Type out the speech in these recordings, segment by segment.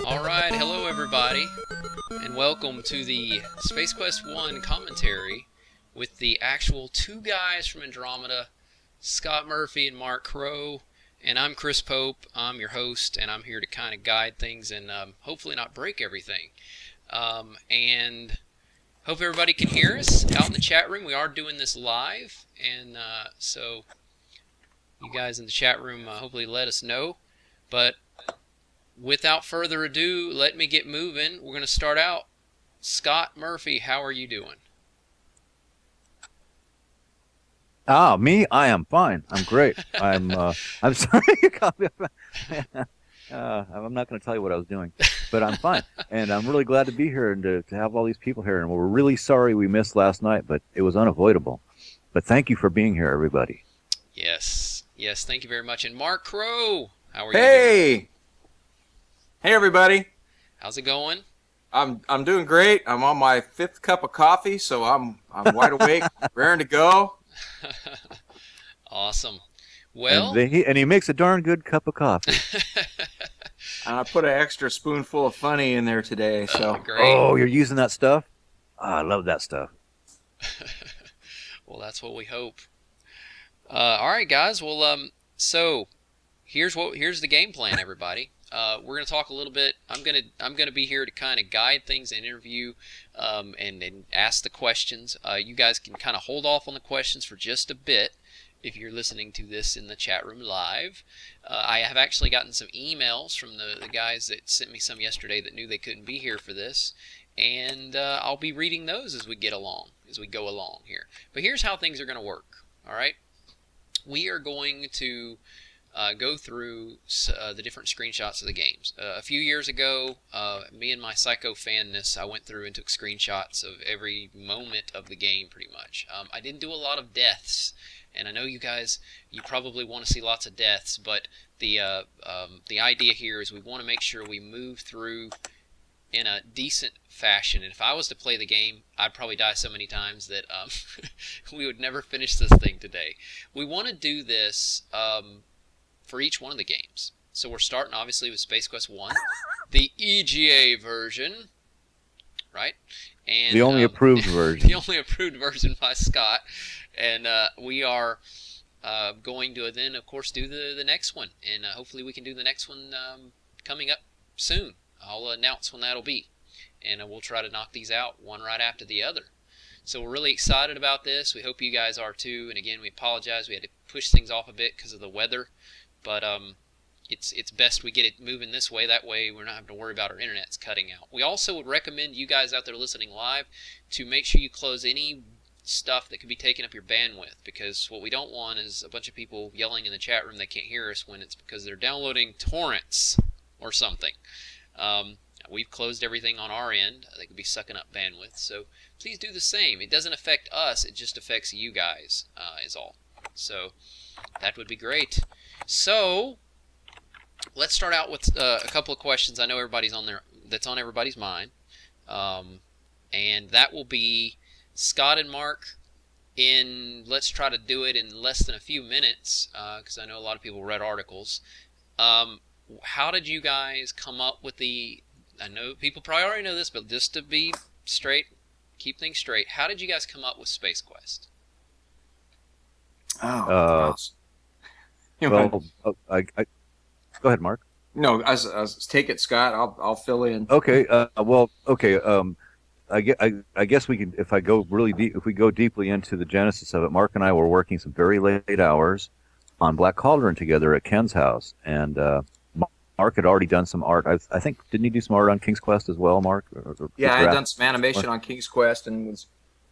Alright, hello everybody, and welcome to the SQ1 Commentary with the actual two guys from Andromeda, Scott Murphy and Mark Crow, and I'm Chris Pope. I'm your host, and I'm here to kind of guide things and hopefully not break everything. And hope everybody can hear us out in the chat room. We are doing this live, and so you guys in the chat room hopefully let us know. But without further ado, let me get moving. We're going to start out. Scott Murphy, how are you doing? Ah, me? I am fine. I'm great. I'm sorry you caught me. I'm not going to tell you what I was doing, but I'm fine. And I'm really glad to be here and to have all these people here. And we're really sorry we missed last night, but it was unavoidable. But thank you for being here, everybody. Yes. Yes, thank you very much. And Mark Crow, how are you doing? Hey! Hey, everybody. How's it going? I'm doing great. I'm on my 5th cup of coffee, so I'm wide awake, raring to go. Awesome. Well, and he makes a darn good cup of coffee. And I put an extra spoonful of funny in there today. So. great. Oh, you're using that stuff? Oh, I love that stuff. Well, that's what we hope. All right, guys. Well, so here's the game plan, everybody. We're gonna talk a little bit. I'm gonna be here to kind of guide things and interview, and ask the questions. You guys can kind of hold off on the questions for just a bit if you're listening to this in the chat room live. I have actually gotten some emails from the guys that sent me some yesterday that knew they couldn't be here for this, and I'll be reading those as we go along here. But here's how things are gonna work. All right, we are going to go through the different screenshots of the games. A few years ago, me and my psycho fanness, I went through and took screenshots of every moment of the game pretty much. I didn't do a lot of deaths, and I know you guys, you probably want to see lots of deaths, but the idea here is we want to make sure we move through in a decent fashion. And if I was to play the game, I'd probably die so many times that we would never finish this thing today. We want to do this for each one of the games. So we're starting obviously with Space Quest 1, the EGA version, right? And the only approved version. The only approved version by Scott. And we are going to then, of course, do the next one. And hopefully we can do the next one coming up soon. I'll announce when that'll be. And we'll try to knock these out one right after the other. So we're really excited about this. We hope you guys are too. And again, we apologize. We had to push things off a bit because of the weather. But it's best we get it moving this way. That way we're not having to worry about our internet's cutting out. We also would recommend you guys out there listening live to make sure you close any stuff that could be taking up your bandwidth, because what we don't want is a bunch of people yelling in the chat room they can't hear us when it's because they're downloading torrents or something. We've closed everything on our end that could be sucking up bandwidth, so please do the same. It doesn't affect us, it just affects you guys, is all. So that would be great. So let's start out with a couple of questions I know everybody's on there, that's on everybody's mind, and that will be Scott and Mark. Let's try to do it in less than a few minutes, because I know a lot of people read articles. How did you guys come up with I know people probably already know this, but just to be straight, keep things straight, how did you guys come up with Space Quest? Oh, Uh, gosh. You know, well, go ahead, Mark. no, take it, Scott. I'll fill in. Okay. Well, okay. I guess we can, if I go really deep, if we go deeply into the genesis of it, Mark and I were working some very late hours on Black Cauldron together at Ken's house, and Mark had already done some art. I think, didn't he do some art on King's Quest as well, Mark? Yeah, I had done some animation on King's Quest and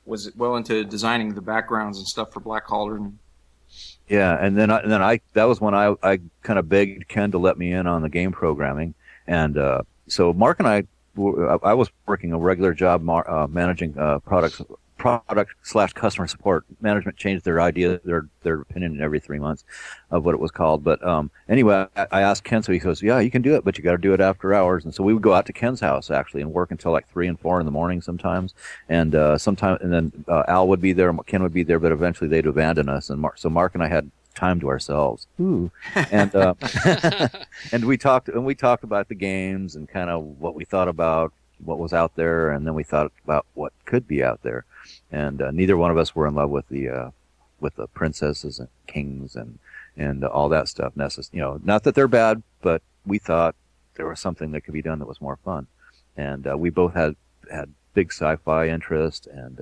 was well into designing the backgrounds and stuff for Black Cauldron. Yeah, and then I that was when I kind of begged Ken to let me in on the game programming, and so Mark and I was working a regular job managing product/customer support. Management changed their idea, their opinion every 3 months of what it was called. But anyway, I asked Ken, so he goes, "Yeah, you can do it, but you got to do it after hours." And so we would go out to Ken's house actually and work until like 3 and 4 in the morning sometimes. And then Al would be there, Ken would be there, but eventually they'd abandon us. And so Mark and I had time to ourselves. Ooh. And and we talked about the games and kind of what we thought about what was out there, and then we thought about what could be out there. And neither one of us were in love with the princesses and kings and all that stuff. Not that they're bad, but we thought there was something that could be done that was more fun. And we both had big sci-fi interest, and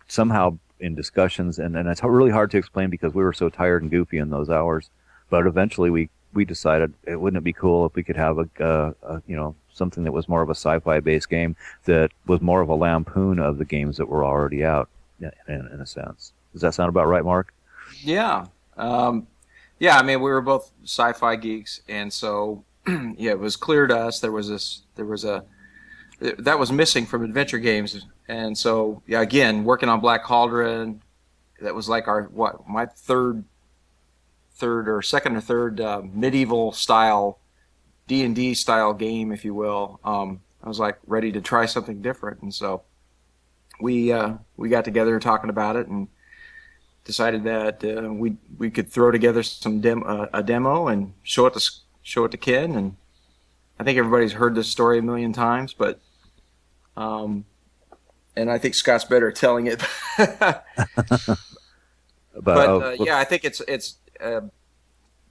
somehow in discussions, and it's really hard to explain because we were so tired and goofy in those hours. But eventually we decided, wouldn't it be cool if we could have something that was more of a sci-fi based game that was more of a lampoon of the games that were already out, in a sense. Does that sound about right, Mark? Yeah. Yeah, I mean, we were both sci-fi geeks, and so yeah, it was clear to us that was missing from adventure games. And so, yeah, again, working on Black Cauldron, that was like my second or third medieval style D&D style game, if you will. I was like ready to try something different, and so we got together talking about it and decided that we could throw together a demo and show it to Ken. And I think everybody's heard this story a million times, but and I think Scott's better at telling it. but yeah, I think it's.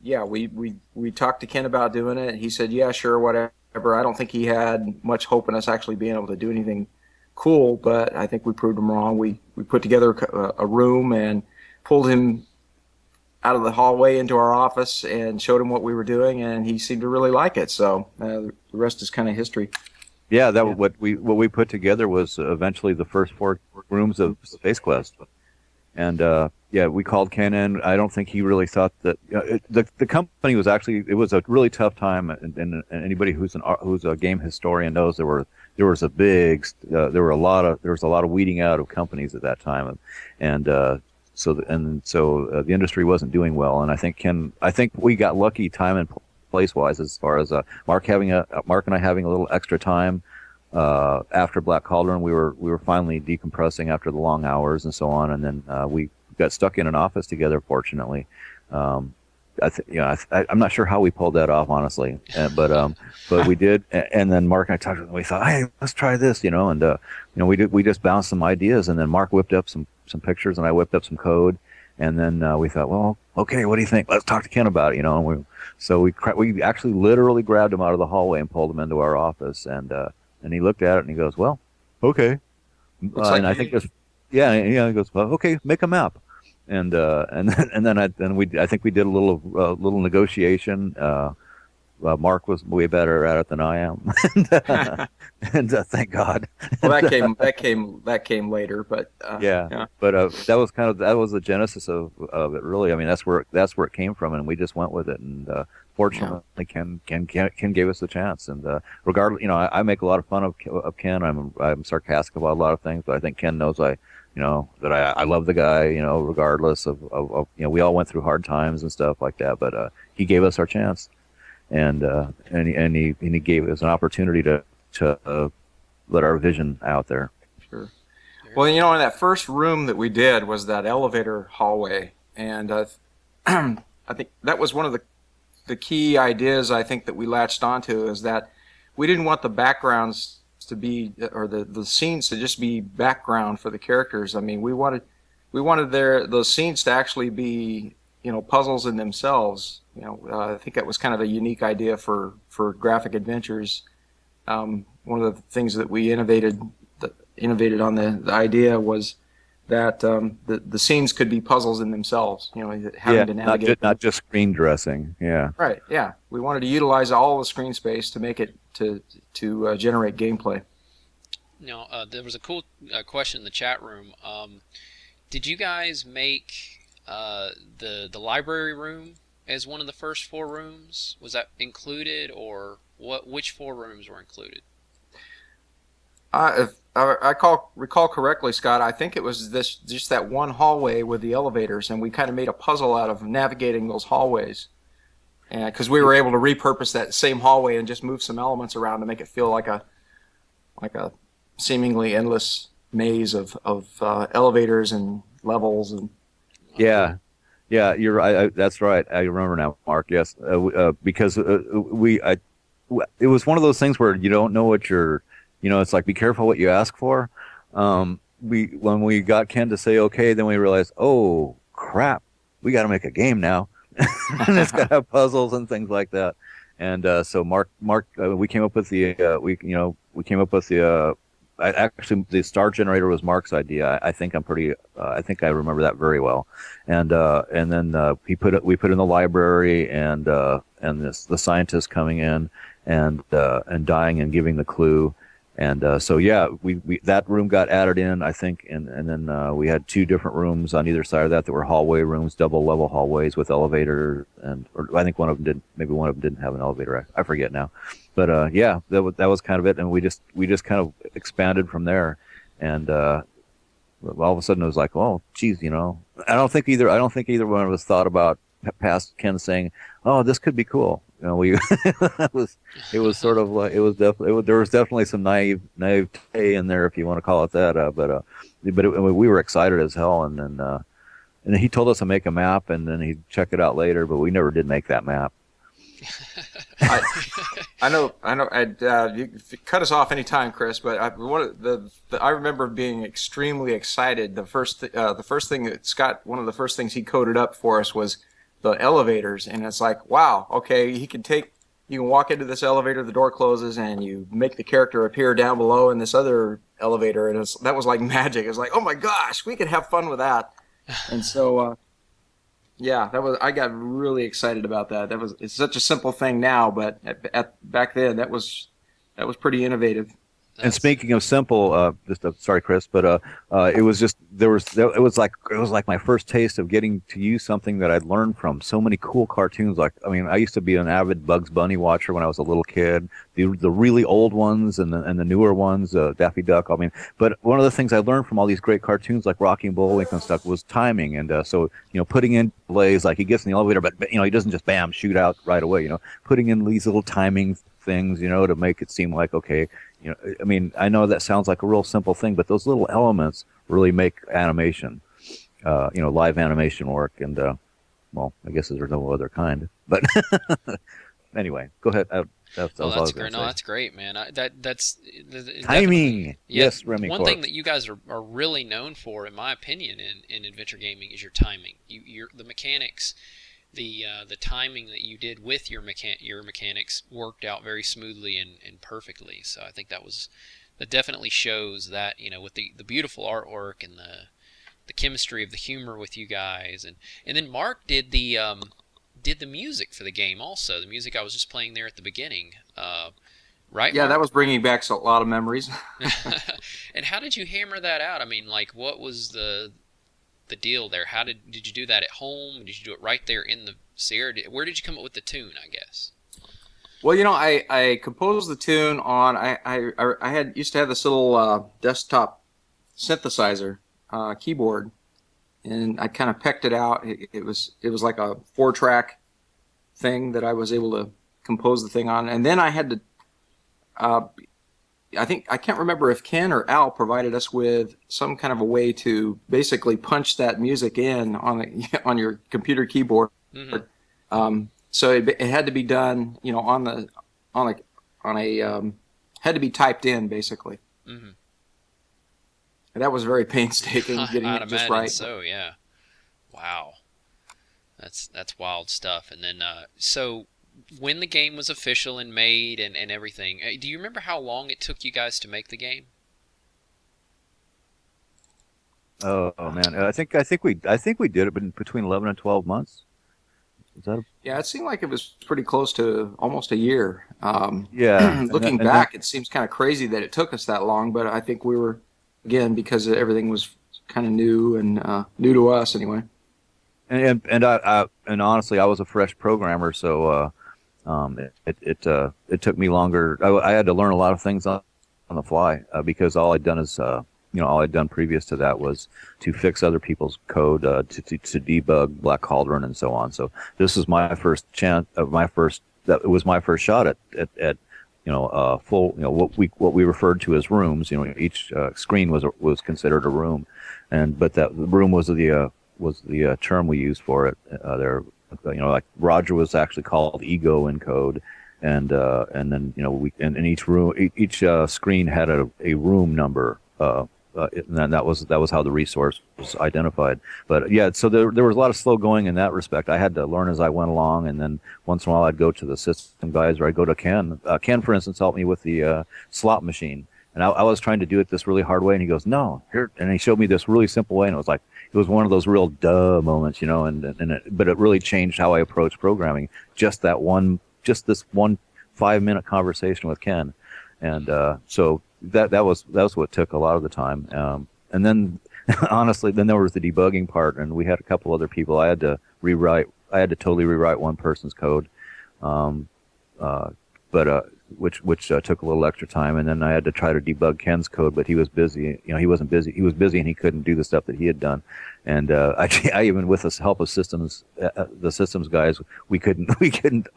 Yeah, we talked to Ken about doing it, and he said, yeah, sure, whatever. I don't think he had much hope in us actually being able to do anything cool, but I think we proved him wrong. We put together a room and pulled him out of the hallway into our office and showed him what we were doing, and he seemed to really like it. So the rest is kind of history. Yeah, what we put together was eventually the first 4 rooms of Space Quest. And yeah, we called Ken in. I don't think he really thought that the company was actually, it was a really tough time, and anybody who's a game historian knows there was a lot of weeding out of companies at that time, and so the industry wasn't doing well. And I think we got lucky time and place wise as far as Mark and I having a little extra time. After Black Cauldron, we were finally decompressing after the long hours and so on, and then we got stuck in an office together. Fortunately, I'm not sure how we pulled that off, honestly, but we did. And then Mark and I talked, and we thought, hey, let's try this, and we just bounced some ideas, and then Mark whipped up some pictures, and I whipped up some code, and then we thought, well, okay, what do you think? Let's talk to Ken about it, And we actually literally grabbed him out of the hallway and pulled him into our office, and he looked at it and he goes, well, okay. And I think he goes, well, okay, make a map. And I think we did a little negotiation. Mark was way better at it than I am, and thank God. Well, that came later, but yeah. But that was the genesis of it, really. I mean, that's where it came from, and we just went with it. And fortunately, Ken gave us the chance. And regardless, I make a lot of fun of Ken. I'm sarcastic about a lot of things, but I think Ken knows that I love the guy. Regardless of we all went through hard times and stuff like that, but he gave us our chance. And he gave us an opportunity to let our vision out there. Sure. Well, in that first room that we did was that elevator hallway, and I think that was one of the key ideas I think that we latched onto, is that we didn't want the backgrounds to be, or the scenes to just be background for the characters. I mean, we wanted we wanted those scenes to actually be, puzzles in themselves. I think that was kind of a unique idea for graphic adventures. One of the things that we innovated on the idea was that the scenes could be puzzles in themselves. Having to navigate. Not just screen dressing. Yeah. Right. Yeah. We wanted to utilize all the screen space to make it to generate gameplay. Now, there was a cool question in the chat room. Did you guys make the library room as one of the first 4 rooms? Was that included, or what? Which 4 rooms were included? If I recall correctly, Scott, I think it was just that one hallway with the elevators, and we kind of made a puzzle out of navigating those hallways. And because we were able to repurpose that same hallway and just move some elements around to make it feel like a seemingly endless maze of elevators and levels and. Yeah, you're right. That's right. I remember now, Mark. Yes, because it was one of those things where you don't know what you're. It's like, be careful what you ask for. When we got Ken to say okay, then we realized, oh crap, we got to make a game now, and it's got to have puzzles and things like that. And so Mark, we came up with the actually the star generator was Mark's idea. I think I remember that very well. And then we put in the library and the scientist coming in and dying and giving the clue. And so yeah, we that room got added in, I think, and then we had 2 different rooms on either side of that were hallway rooms, double level hallways with elevator, or I think one of them did. Maybe one of them didn't have an elevator. I forget now, but yeah, that was kind of it, and we just kind of expanded from there, and all of a sudden it was like, oh, geez, I don't think either one of us thought about past Ken saying, oh, this could be cool. It was sort of like, there was definitely some naivete in there, if you want to call it that. But we were excited as hell, and then he told us to make a map, and then he'd check it out later. But we never did make that map. I know. You cut us off anytime, Chris. But I remember being extremely excited. The first thing that Scott, one of the first things he coded up for us was the elevators, and it's like, wow, okay, you can walk into this elevator, the door closes, and you make the character appear down below in this other elevator, and that was like magic. It was like, oh my gosh, we could have fun with that. And so yeah, I got really excited about that. It's such a simple thing now, but back then that was pretty innovative. And speaking of simple, sorry, Chris, but it was like my first taste of getting to use something that I'd learned from so many cool cartoons. Like, I mean, I used to be an avid Bugs Bunny watcher when I was a little kid. The really old ones and the newer ones, Daffy Duck. I mean, but one of the things I learned from all these great cartoons like Rocky and Bullwinkle and stuff was timing. And so putting in delays, like he gets in the elevator, but he doesn't just bam shoot out right away. Putting in these little timing things, to make it seem like, okay. I mean, I know that sounds like a real simple thing, but those little elements really make animation, live animation work. And, well, I guess there's no other kind. But anyway, go ahead. That's great. No, that's great, man. That's timing. Yes, Remy. One thing that you guys are really known for, in my opinion, in adventure gaming is your timing. The mechanics. The timing that you did with your mechanics worked out very smoothly and perfectly. So I think that definitely shows that, with the beautiful artwork and the chemistry of the humor with you guys, and then Mark did the music for the game also. The music I was just playing there at the beginning, right? Yeah, Mark? That was bringing back a lot of memories. And how did you hammer that out? I mean, like, what was the deal there? How did you do that at home? Did you do it right there in the Sierra? Where did you come up with the tune, I guess? Well, I composed the tune on I used to have this little desktop synthesizer keyboard, and I kind of pecked it out. It was like a 4-track thing that I was able to compose the thing on, and then I had to I can't remember if Ken or Al provided us with some kind of a way to basically punch that music in on your computer keyboard. Mm-hmm. So it had to be done, had to be typed in basically. Mm-hmm. And that was very painstaking getting I'd it just imagine right. so, yeah. Wow. That's wild stuff. And then, so when the game was official and made and everything, do you remember how long it took you guys to make the game? Oh, man, I think we did it between 11 and 12 months. Is that Yeah, it seemed like it was pretty close to almost a year. yeah, Looking and then back, it seems kind of crazy that it took us that long, but I think we were, again, because everything was kind of new and new to us anyway. and honestly, I was a fresh programmer, so it took me longer. I had to learn a lot of things on the fly because all I'd done is all I'd done previous to that was to fix other people's code to debug Black Cauldron and so on. So this is my first chance of my first that it was my first shot at full what we referred to as rooms. Each screen was considered a room, but that the room was the term we used for it there. Like Roger was actually called ego in code, and then in each room, each screen had a room number, and that was how the resource was identified. But yeah, so there was a lot of slow going in that respect. I had to learn as I went along, and then once in a while I'd go to the system guys, or I'd go to Ken. Ken, for instance, helped me with the slot machine. And I was trying to do it this really hard way, and he goes, "No, here," and he showed me this really simple way, and it was one of those real duh moments, but it really changed how I approach programming. Just this one 5-minute conversation with Ken, and so that was what took a lot of the time. And then, honestly, then there was the debugging part, and we had a couple other people. I had to totally rewrite one person's code. Um, but which took a little extra time, and then I had to try to debug Ken's code, but he was busy. He wasn't busy. He was busy, and he couldn't do the stuff that he had done. And I even with the help of the systems guys, we couldn't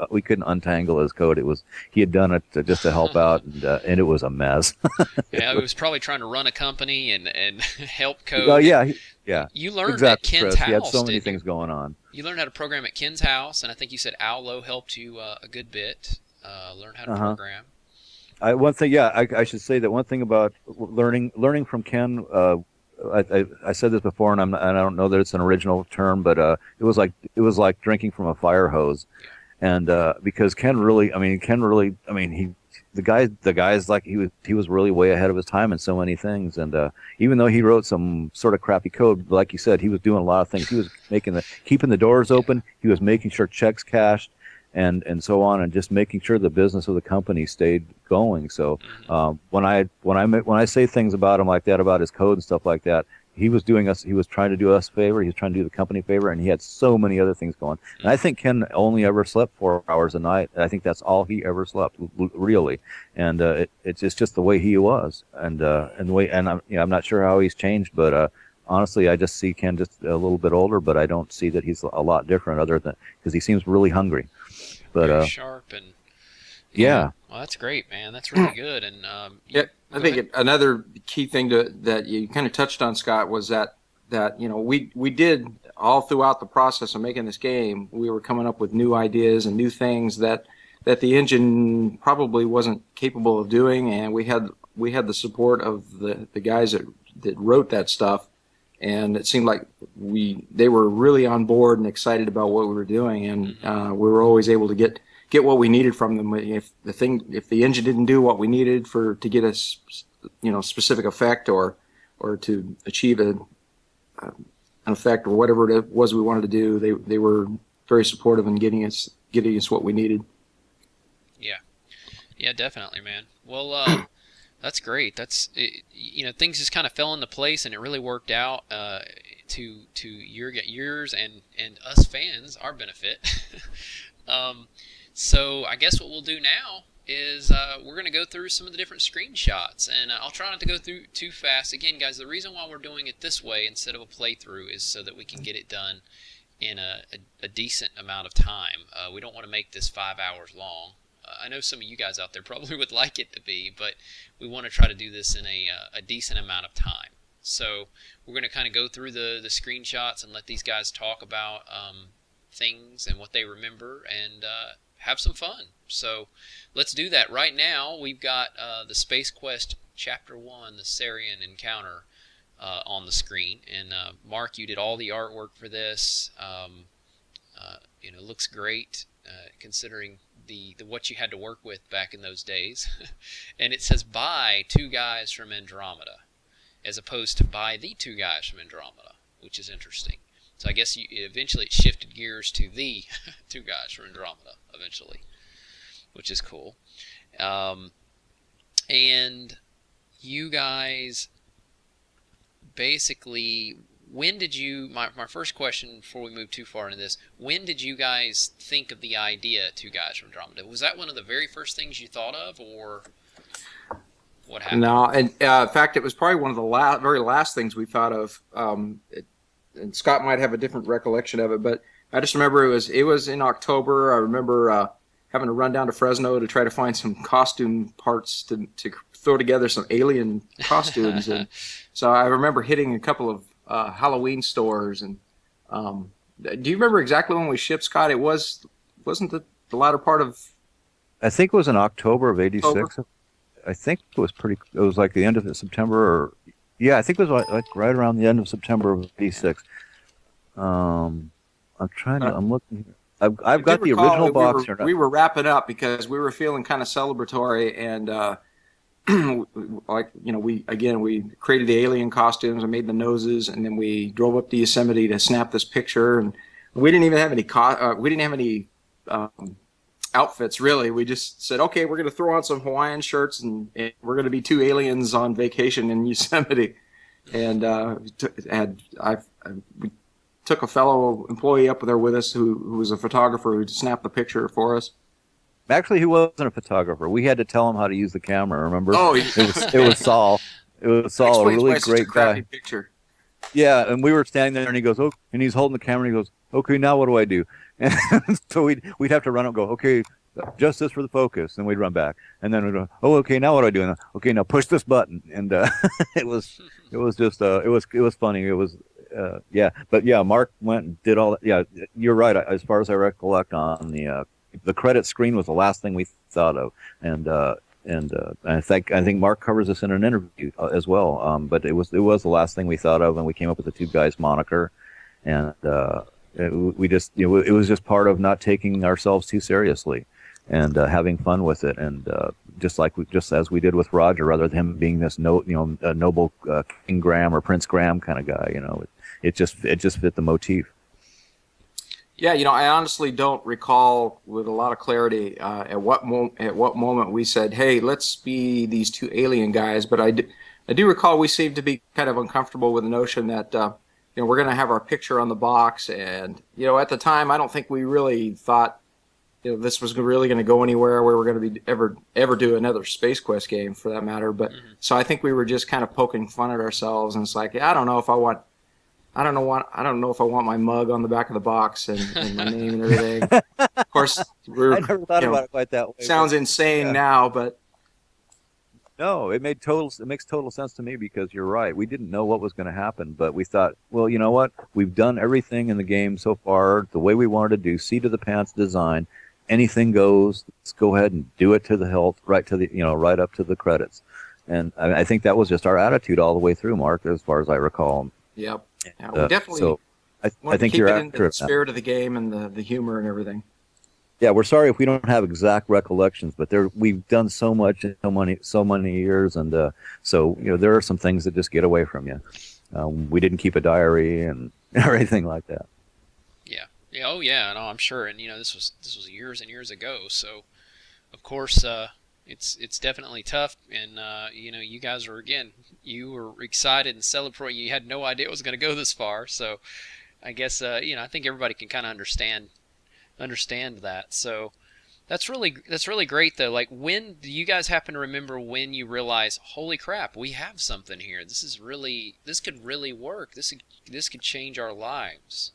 untangle his code. He had done it just to help out, and it was a mess. Yeah, he was probably trying to run a company and help code. Yeah, yeah. You learned Exactly, at Ken's Chris. house. He had so many didn't you? things going on. You learned how to program at Ken's house, and I think you said Allo helped you a good bit. Learn how to program. One thing, yeah, I should say that one thing about learning from Ken. I said this before, and I don't know that it's an original term, but it was like drinking from a fire hose, and because Ken really, the guy's like he was really way ahead of his time in so many things, and even though he wrote some sort of crappy code, like you said, he was doing a lot of things. He was keeping the doors open. He was making sure checks cashed, and so on, and just making sure the business of the company stayed going. So when I say things about him like that, about his code and stuff like that, he was trying to do us a favor, he was trying to do the company a favor, and he had so many other things going. And I think Ken only ever slept 4 hours a night. I think that's all he ever slept, really. And it's just the way he was, and the way. And I'm not sure how he's changed, but honestly, I just see Ken just a little bit older, but I don't see that he's a lot different, other than because he seems really hungry. But very sharp and yeah. Well, that's great, man. That's really good. And Yeah, I think another key thing that you kind of touched on, Scott, was that we did all throughout the process of making this game, we were coming up with new ideas and new things that the engine probably wasn't capable of doing, and we had the support of the guys that wrote that stuff, and it seemed like they were really on board and excited about what we were doing, and we were always able to get what we needed from them. If the engine didn't do what we needed to get a specific effect or to achieve an effect or whatever it was we wanted to do, they were very supportive in getting us what we needed. Yeah, definitely, man. Well, that's great. Things just kind of fell into place, and it really worked out to yours and us fans, our benefit. So I guess what we'll do now is we're going to go through some of the different screenshots, and I'll try not to go through too fast. Again, guys, the reason why we're doing it this way instead of a playthrough is so that we can get it done in a decent amount of time. We don't want to make this 5 hours long. I know some of you guys out there probably would like it to be, but we want to try to do this in a decent amount of time. So we're going to kind of go through the screenshots and let these guys talk about things and what they remember, and have some fun. So let's do that. Right now we've got the Space Quest Chapter 1, the Sarian Encounter, on the screen. And Mark, you did all the artwork for this. Looks great considering the what you had to work with back in those days. And it says by 2 guys from Andromeda, as opposed to by the 2 guys from Andromeda, which is interesting. So I guess eventually it shifted gears to the 2 guys from Andromeda eventually, which is cool. And you guys basically, when did you, my first question before we move too far into this, when did you guys think of the idea 2 guys from Andromeda? Was that one of the very first things you thought of, or what happened? No, and in fact, it was probably one of the very last things we thought of. And Scott might have a different recollection of it, but I just remember it was in October. I remember having to run down to Fresno to try to find some costume parts to throw together some alien costumes. And so I remember hitting a couple of Halloween stores. And do you remember exactly when we shipped, Scott? It wasn't the latter part of? I think it was in October of '86. I think it was like the end of September, or yeah, I think it was like right around the end of September of '86. I'm looking here. I've got the original box here. We were wrapping up because we were feeling kind of celebratory, and we created the alien costumes and made the noses, and then we drove up to Yosemite to snap this picture, and we didn't even have any outfits really. We just said, okay, we're going to throw on some Hawaiian shirts, and we're going to be 2 aliens on vacation in Yosemite, and we took a fellow employee up there with us who was a photographer who snapped the picture for us. Actually, he wasn't a photographer. We had to tell him how to use the camera. Remember? Oh, it was Saul. It was Saul, a really great guy. Picture. Yeah, and we were standing there, and he goes, "Oh," and he's holding the camera. And he goes, "Okay, now what do I do?" And so we'd have to run up, and go, "Okay, just this for the focus," and we'd run back, and then we'd go, "Oh, okay, now what do I do?" And, okay, now push this button, and it was funny. It was. But yeah, Mark went and did all that. Yeah, you're right. As far as I recollect, on the credit screen was the last thing we thought of, and I think Mark covers this in an interview as well. But it was the last thing we thought of, and we came up with the 2 guys moniker, and we just it was just part of not taking ourselves too seriously, and having fun with it, and just as we did with Roger, rather than him being this noble King Graham or Prince Graham kind of guy, it just fit the motif. Yeah, I honestly don't recall with a lot of clarity at what moment we said, "Hey, let's be these 2 alien guys." But I do recall we seemed to be kind of uncomfortable with the notion that we're going to have our picture on the box, and at the time I don't think we really thought this was really going to go anywhere, where we're going to be ever do another Space Quest game for that matter. But so I think we were just kind of poking fun at ourselves, and it's like, I don't know if I want my mug on the back of the box and my name and everything. Of course, I never thought about it quite that way. Sounds insane now, but no, it makes total sense to me, because you're right. We didn't know what was going to happen, but we thought, well, you know what? We've done everything in the game so far the way we wanted to do, seat of the pants design. Anything goes. Let's go ahead and do it to the hilt, right up to the credits. And I think that was just our attitude all the way through, Mark, as far as I recall. Yep. Yeah, we definitely. So I think you're accurate. The spirit of the game and the humor and everything. Yeah, we're sorry if we don't have exact recollections, but we've done so much in so many years, and so there are some things that just get away from you. We didn't keep a diary and or anything like that. Yeah. Yeah. Oh yeah. No, I'm sure. And this was years and years ago. So, of course, it's definitely tough. And you guys you were excited and celebrating. You had no idea it was going to go this far. So, I guess I think everybody can kind of understand that. So that's really great though. Like, when do you guys happen to remember when you realize, holy crap, we have something here. This could really work. This could change our lives.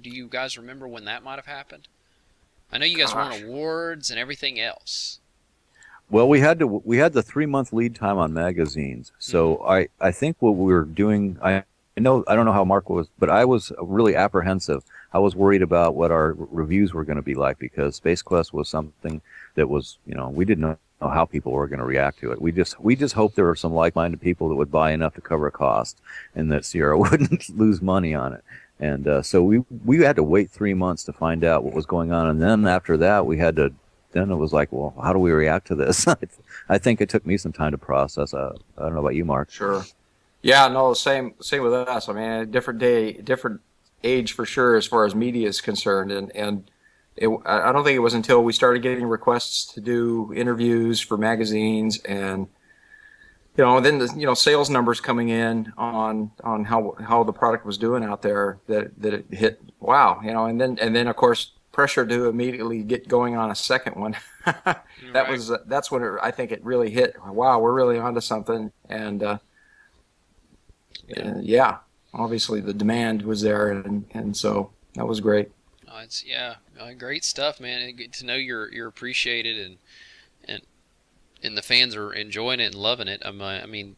Do you guys remember when that might have happened? I know you guys won awards and everything else. Well, we had the 3-month lead time on magazines. So I think what we were doing, I don't know how Mark was, but I was really apprehensive. I was worried about what our reviews were going to be like, because Space Quest was something that was, we didn't know know how people were going to react to it. We just hoped there were some like-minded people that would buy enough to cover a cost, and that Sierra wouldn't lose money on it. And so we had to wait 3 months to find out what was going on, and then after that then it was like, well, how do we react to this? I think it took me some time to process. I don't know about you, Mark. Sure. Yeah, no, same with us. I mean, a different day, different age for sure as far as media is concerned, and I don't think it was until we started getting requests to do interviews for magazines, and then the sales numbers coming in on how the product was doing out there, that it hit wow, and then of course pressure to immediately get going on a second one. That's when I think it really hit. Wow, we're really onto something, and yeah, obviously the demand was there, and so that was great. It's great stuff, man. Good to know you're appreciated and the fans are enjoying it and loving it. I mean,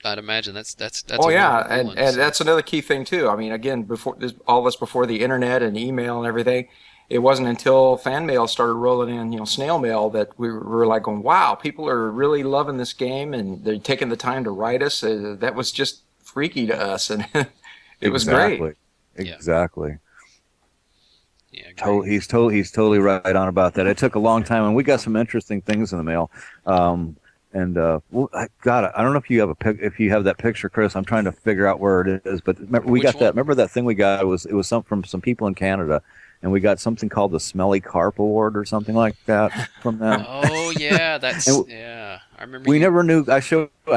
I'd imagine that's. Oh yeah, and that's another key thing too. I mean, again, all of us before the internet and email and everything, it wasn't until fan mail started rolling in, snail mail, that we were like going, wow, people are really loving this game, and they're taking the time to write us. That was just freaky to us, and it was great. Exactly. Yeah, he's totally right on about that. It took a long time, and we got some interesting things in the mail. God, I don't know if you have that picture, Chris. I'm trying to figure out where it is. But remember that thing we got? It was from some people in Canada, and we got something called the Smelly Carp Award or something like that from them. Oh yeah, that's yeah. I remember. We never knew. I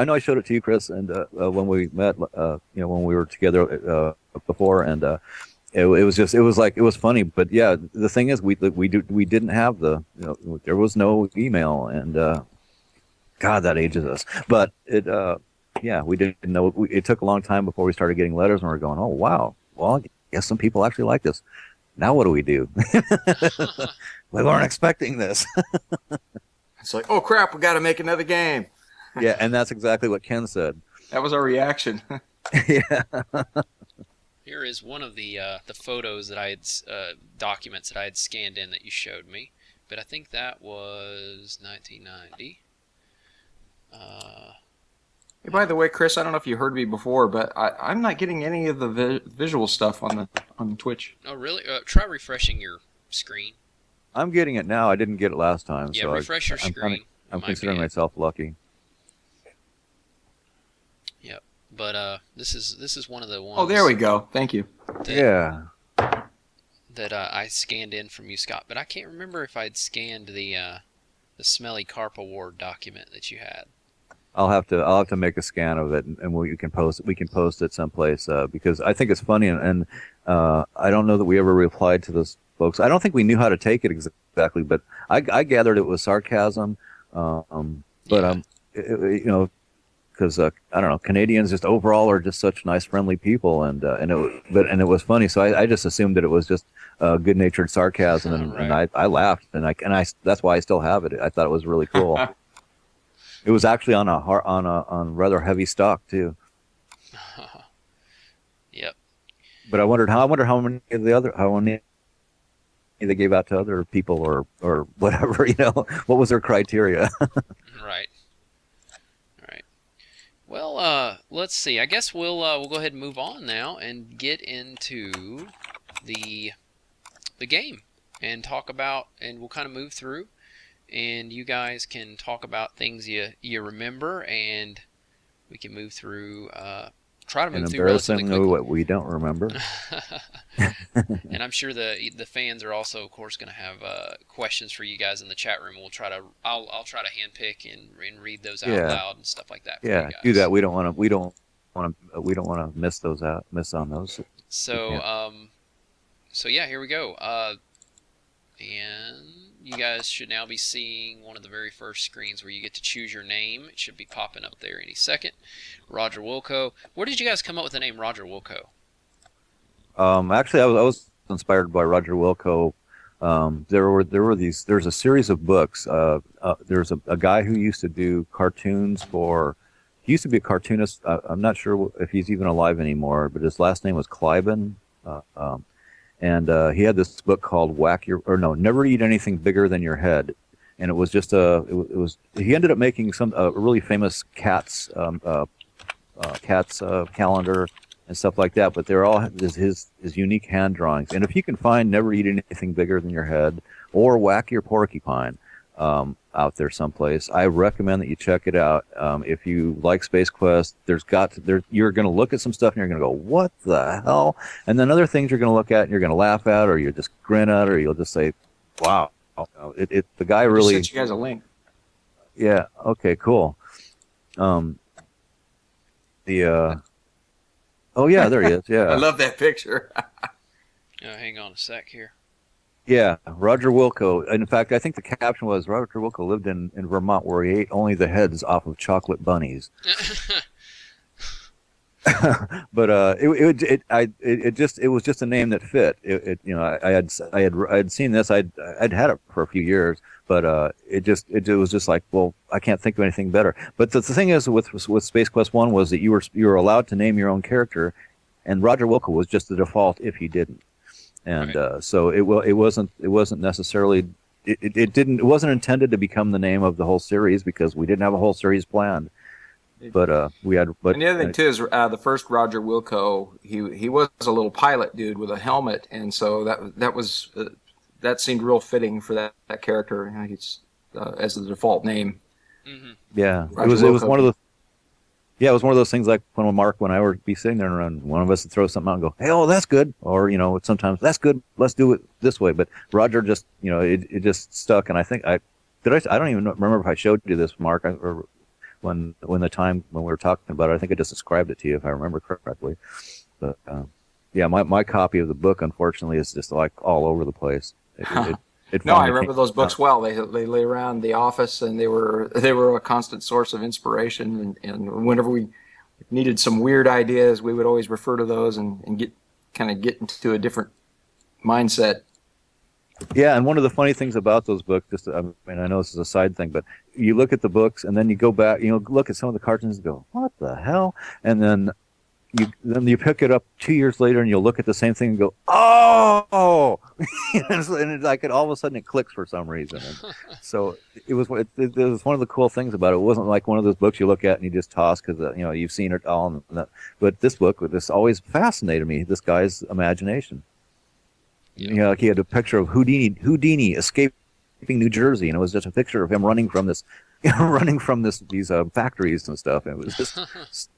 know I showed it to you, Chris, and when we met, when we were together before, and it was funny. But yeah, the thing is, we didn't have there was no email, and God, that ages us. But we didn't know. It took a long time before we started getting letters, and we're going, oh wow, well, I guess some people actually like this. Now what do we do? We weren't expecting this. It's like, oh crap, we got to make another game. Yeah, and that's exactly what Ken said. That was our reaction. Yeah. Here is one of the photos that I had documents that I had scanned in that you showed me, but I think that was 1990. Hey, by the way, Chris, I don't know if you heard me before, but I'm not getting any of the visual stuff on Twitch. Oh, really? Try refreshing your screen. I'm getting it now. I didn't get it last time. Yeah, so refresh your screen. I'm considering myself lucky. Yep. But this is one of the ones. Oh, there we go. Thank you. That I scanned in from you, Scott. But I can't remember if I'd scanned the Smelly Carp Award document that you had. I'll have to make a scan of it, and we can post it someplace because I think it's funny, and I don't know that we ever replied to those folks. I don't think we knew how to take it exactly, but I gathered it was sarcasm. Because I don't know, Canadians just overall are just such nice, friendly people, and it was funny. So I just assumed that it was just good-natured sarcasm, and I laughed, and that's why I still have it. I thought it was really cool. It was actually on rather heavy stock too. Yep. But I wondered how many they gave out to other people or whatever. What was their criteria? Right. All right. Well, let's see. I guess we'll go ahead and move on now and get into the game and talk about, and we'll kind of move through. And you guys can talk about things you remember, and we can move through. Try to move through relatively quickly. What we don't remember. And I'm sure the fans are also, of course, going to have questions for you guys in the chat room. I'll try to handpick and read those out loud and stuff like that. For you guys. Do that. We don't want to miss on those. So here we go. And you guys should now be seeing one of the very first screens where you get to choose your name. It should be popping up there any second. Roger Wilco. Where did you guys come up with the name Roger Wilco? Actually, I was inspired by Roger Wilco. There's a series of books. There's a guy who used to do cartoons he used to be a cartoonist. I'm not sure if he's even alive anymore, but his last name was Kleiben. And he had this book called Never Eat Anything Bigger Than Your Head. and it was just he ended up making a really famous cats calendar and stuff like that, but they're all his unique hand drawings. And if you can find Never Eat Anything Bigger Than Your Head or Whack Your Porcupine out there someplace, I recommend that you check it out. If you like Space Quest, you're going to look at some stuff and you're going to go, what the hell? And then other things you're going to look at and you're going to laugh at, or you'll just grin at, or you'll just say, wow. The guy really... I sent you guys a link. Yeah, okay, cool. Oh yeah, there he is. Yeah, I love that picture. Hang on a sec here. Yeah, Roger Wilco. In fact, I think the caption was Roger Wilco lived in Vermont where he ate only the heads off of chocolate bunnies. But it was just a name that fit. I had seen this. I'd had it for a few years, but it was just like, well, I can't think of anything better. But the thing is with Space Quest 1 was that you were allowed to name your own character, and Roger Wilco was just the default if you didn't. And right. So it wasn't necessarily it wasn't intended to become the name of the whole series, because we didn't have a whole series planned. But we had. But and the other thing too is the first Roger Wilco, he was a little pilot dude with a helmet, and so that seemed real fitting for that character. He's as the default name. Mm-hmm. Yeah, Roger it was Wilco. one of the. Yeah, it was one of those things like when Mark and I would be sitting there and one of us would throw something out and go, hey, oh, that's good. Or, sometimes that's good. Let's do it this way. But Roger just, it just stuck. And I think I don't even remember if I showed you this, Mark, or when we were talking about it. I think I just described it to you if I remember correctly. But, yeah, my copy of the book, unfortunately, is just like all over the place. No, I remember those books well. They lay around the office, and they were a constant source of inspiration. And whenever we needed some weird ideas, we would always refer to those and get into a different mindset. Yeah, and one of the funny things about those books, I know this is a side thing, but you look at the books and then you go back, look at some of the cartoons and go, what the hell? And then you pick it up 2 years later and you'll look at the same thing and go, oh, and all of a sudden it clicks for some reason. And so it was one of the cool things about it. It wasn't like one of those books you look at and you just toss because you've seen it all. But this book, this always fascinated me. This guy's imagination. Yeah. Like he had a picture of Houdini escaping New Jersey, and it was just a picture of him running from these factories and stuff. And it was just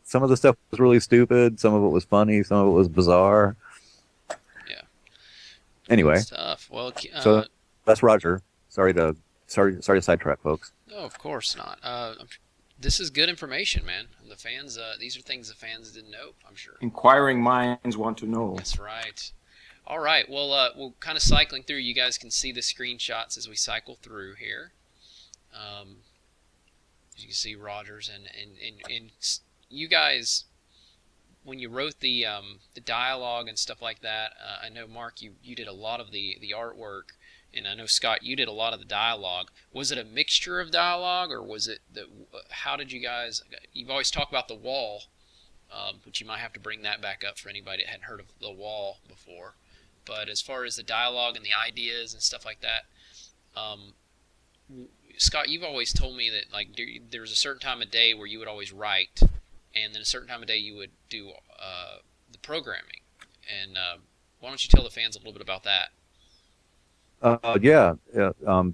some of the stuff was really stupid, some of it was funny, some of it was bizarre. Yeah. Anyway, Good stuff. Well, so that's Roger. Sorry to sidetrack, folks. No, of course not. This is good information, man. The fans, these are things the fans didn't know, I'm sure. Inquiring minds want to know. That's right. All right. Well, we're kind of cycling through. You guys can see the screenshots as we cycle through here. As you can see, Rogers and you guys, when you wrote the dialogue and stuff like that, I know Mark, you did a lot of the artwork, and I know Scott, you did a lot of the dialogue. Was it a mixture of dialogue, or was it how did you guys? You've always talked about the wall, but you might have to bring that back up for anybody that hadn't heard of the wall before. But as far as the dialogue and the ideas and stuff like that, Scott, you've always told me that like there was a certain time of day where you would always write, and then a certain time of day you would do the programming. And why don't you tell the fans a little bit about that? Yeah.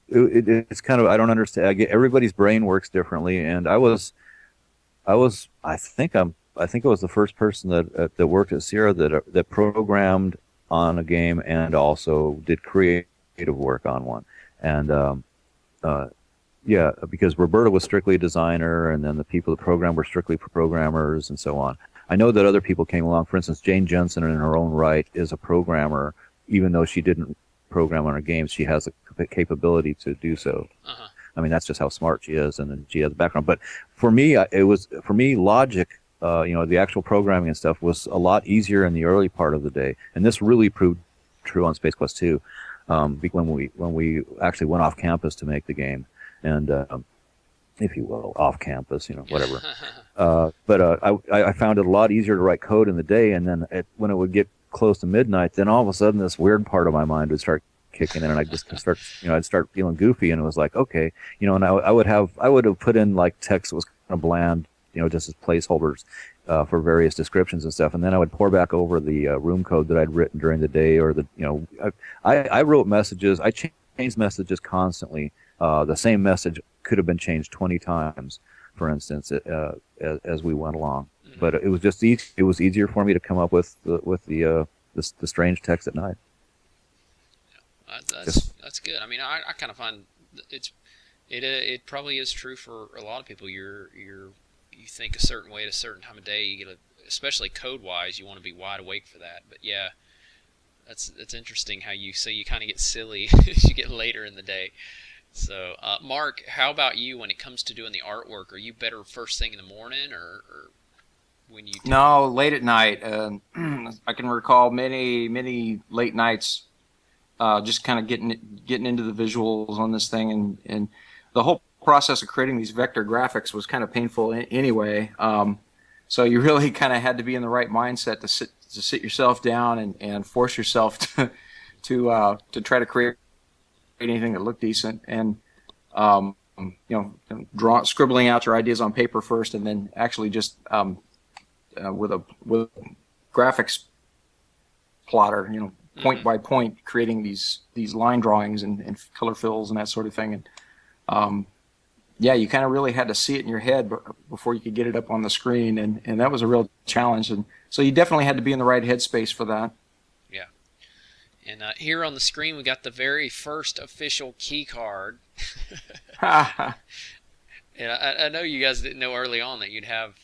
It's kind of, I don't understand. Everybody's brain works differently, and I think I was the first person that worked at Sierra that programmed on a game and also did creative work on one. And yeah, because Roberta was strictly a designer, and then the people that programmed were strictly programmers, and so on. I know that other people came along. For instance, Jane Jensen, in her own right, is a programmer. Even though she didn't program on her games, she has the capability to do so. Uh-huh. I mean, that's just how smart she is, and she has a background. But for me, logic, the actual programming and stuff was a lot easier in the early part of the day, and this really proved true on Space Quest 2, when we actually went off campus to make the game, and if you will, off campus, whatever. But I found it a lot easier to write code in the day, and then when it would get close to midnight, then all of a sudden this weird part of my mind would start kicking in, and I'd start feeling goofy, and it was like, okay, and I would have put in like text that was kind of bland, just as placeholders for various descriptions and stuff, and then I would pour back over the room code that I'd written during the day, or I wrote messages. I changed messages constantly. The same message could have been changed 20 times, for instance, as we went along. But it was just it was easier for me to come up with the strange text at night. That's good. I mean, I kind of find it probably is true for a lot of people. You think a certain way at a certain time of day. You get especially code wise, you want to be wide awake for that. But yeah, that's interesting how you kind of get silly as you get later in the day. So, Mark, how about you when it comes to doing the artwork? Are you better first thing in the morning, or when you do? No, late at night. I can recall many late nights, just kind of getting into the visuals on this thing, and the whole process of creating these vector graphics was kind of painful anyway. So you really kind of had to be in the right mindset to sit yourself down and force yourself to try to create anything that looked decent, and scribbling out your ideas on paper first, and then actually just with a graphics plotter, point by point, creating these line drawings and color fills and that sort of thing. And you kind of really had to see it in your head before you could get it up on the screen, and that was a real challenge. And so you definitely had to be in the right headspace for that. Yeah. And here on the screen, we got the very first official key card. And I know you guys didn't know early on that you'd have,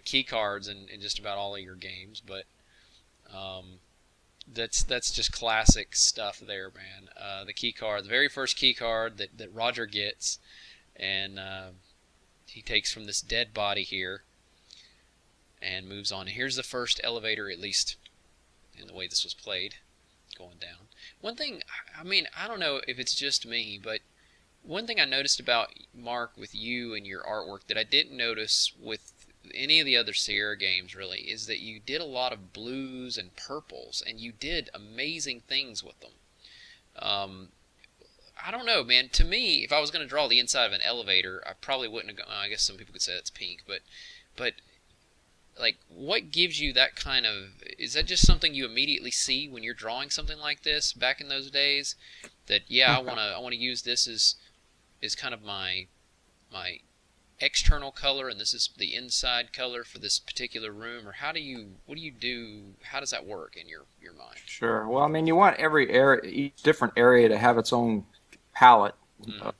key cards in just about all of your games, but that's just classic stuff there, man. The key card, the very first key card that Roger gets, and he takes from this dead body here and moves on. Here's the first elevator, at least in the way this was played, going down. One thing, I mean, I don't know if it's just me, but one thing I noticed about Mark with you and your artwork that I didn't notice with any of the other Sierra games really is that you did a lot of blues and purples, and you did amazing things with them. I don't know, man. To me, if I was going to draw the inside of an elevator, I probably wouldn't have gone. I guess some people could say it's pink, but like, what gives you that kind of? Is that just something you immediately see when you're drawing something like this back in those days? That I want to use this as kind of my external color, and this is the inside color for this particular room, or what do you do? How does that work in your mind? Sure. Well, I mean, you want each different area to have its own palette.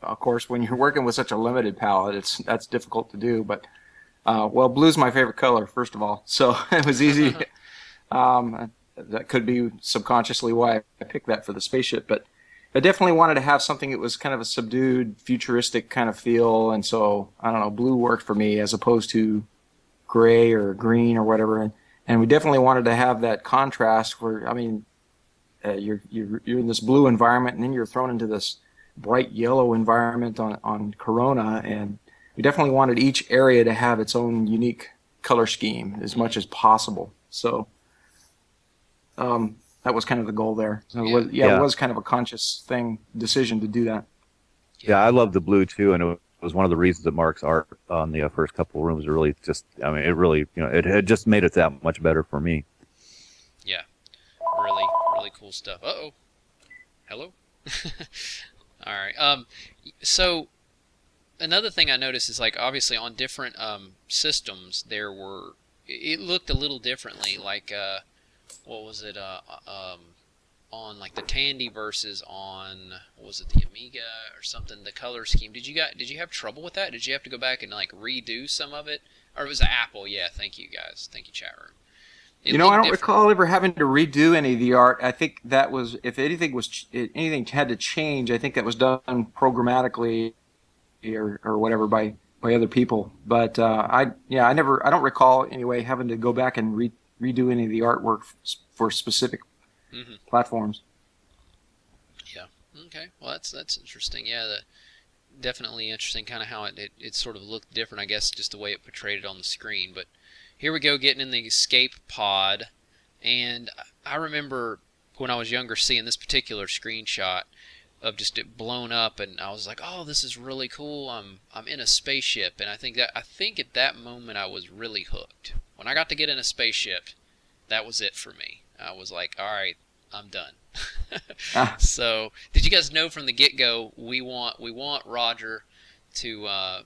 Of course, when you're working with such a limited palette, that's difficult to do. But well, blue's my favorite color, first of all, so it was easy. That could be subconsciously why I picked that for the spaceship, but I definitely wanted to have something that was kind of a subdued, futuristic kind of feel, and so, I don't know, blue worked for me as opposed to gray or green or whatever, and we definitely wanted to have that contrast where, I mean, you're in this blue environment, and then you're thrown into this bright yellow environment on Corona, and we definitely wanted each area to have its own unique color scheme as much as possible, so that was kind of the goal there. So it was kind of a conscious decision to do that. Yeah, I love the blue too, and it was one of the reasons that Mark's art on the first couple of rooms really just, I mean, it really, it had just made it that much better for me. Yeah, really, really cool stuff. Uh-oh. Hello? All right. So another thing I noticed is, like, obviously on different systems, it looked a little differently, like, what was it, on like the Tandy versus on, what was it, the Amiga or something, the color scheme. Did you have trouble with that? Did you have to go back and like redo some of it? Or it was Apple? Yeah, thank you guys. Thank you, chat room. I don't recall ever having to redo any of the art. I think that was, if anything had to change, I think that was done programmatically or whatever by other people. But I don't recall anyway having to go back and redo any of the artwork for specific platforms. Yeah. Okay. Well, that's interesting. Yeah, definitely interesting. Kind of how it sort of looked different. I guess just the way it portrayed it on the screen. But here we go, getting in the escape pod, and I remember when I was younger, seeing this particular screenshot of just it blown up, and I was like, "Oh, this is really cool. I'm in a spaceship," and I think at that moment I was really hooked. When I got to get in a spaceship, that was it for me. I was like, "All right, I'm done." So, did you guys know from the get-go we want Roger to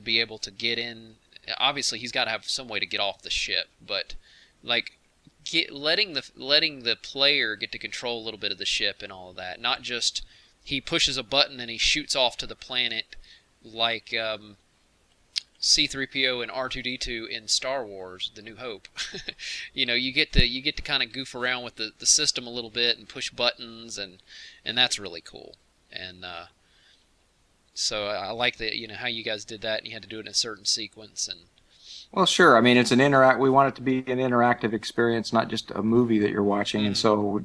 be able to get in? Obviously, he's got to have some way to get off the ship, but like letting the player get to control a little bit of the ship and all of that. Not just he pushes a button and he shoots off to the planet like C-3PO and R2-D2 in Star Wars: The New Hope. You get to kind of goof around with the system a little bit and push buttons, and that's really cool. And so I like how you guys did that, and you had to do it in a certain sequence. And well, sure. I mean, it's we want it to be an interactive experience, not just a movie that you're watching. And so,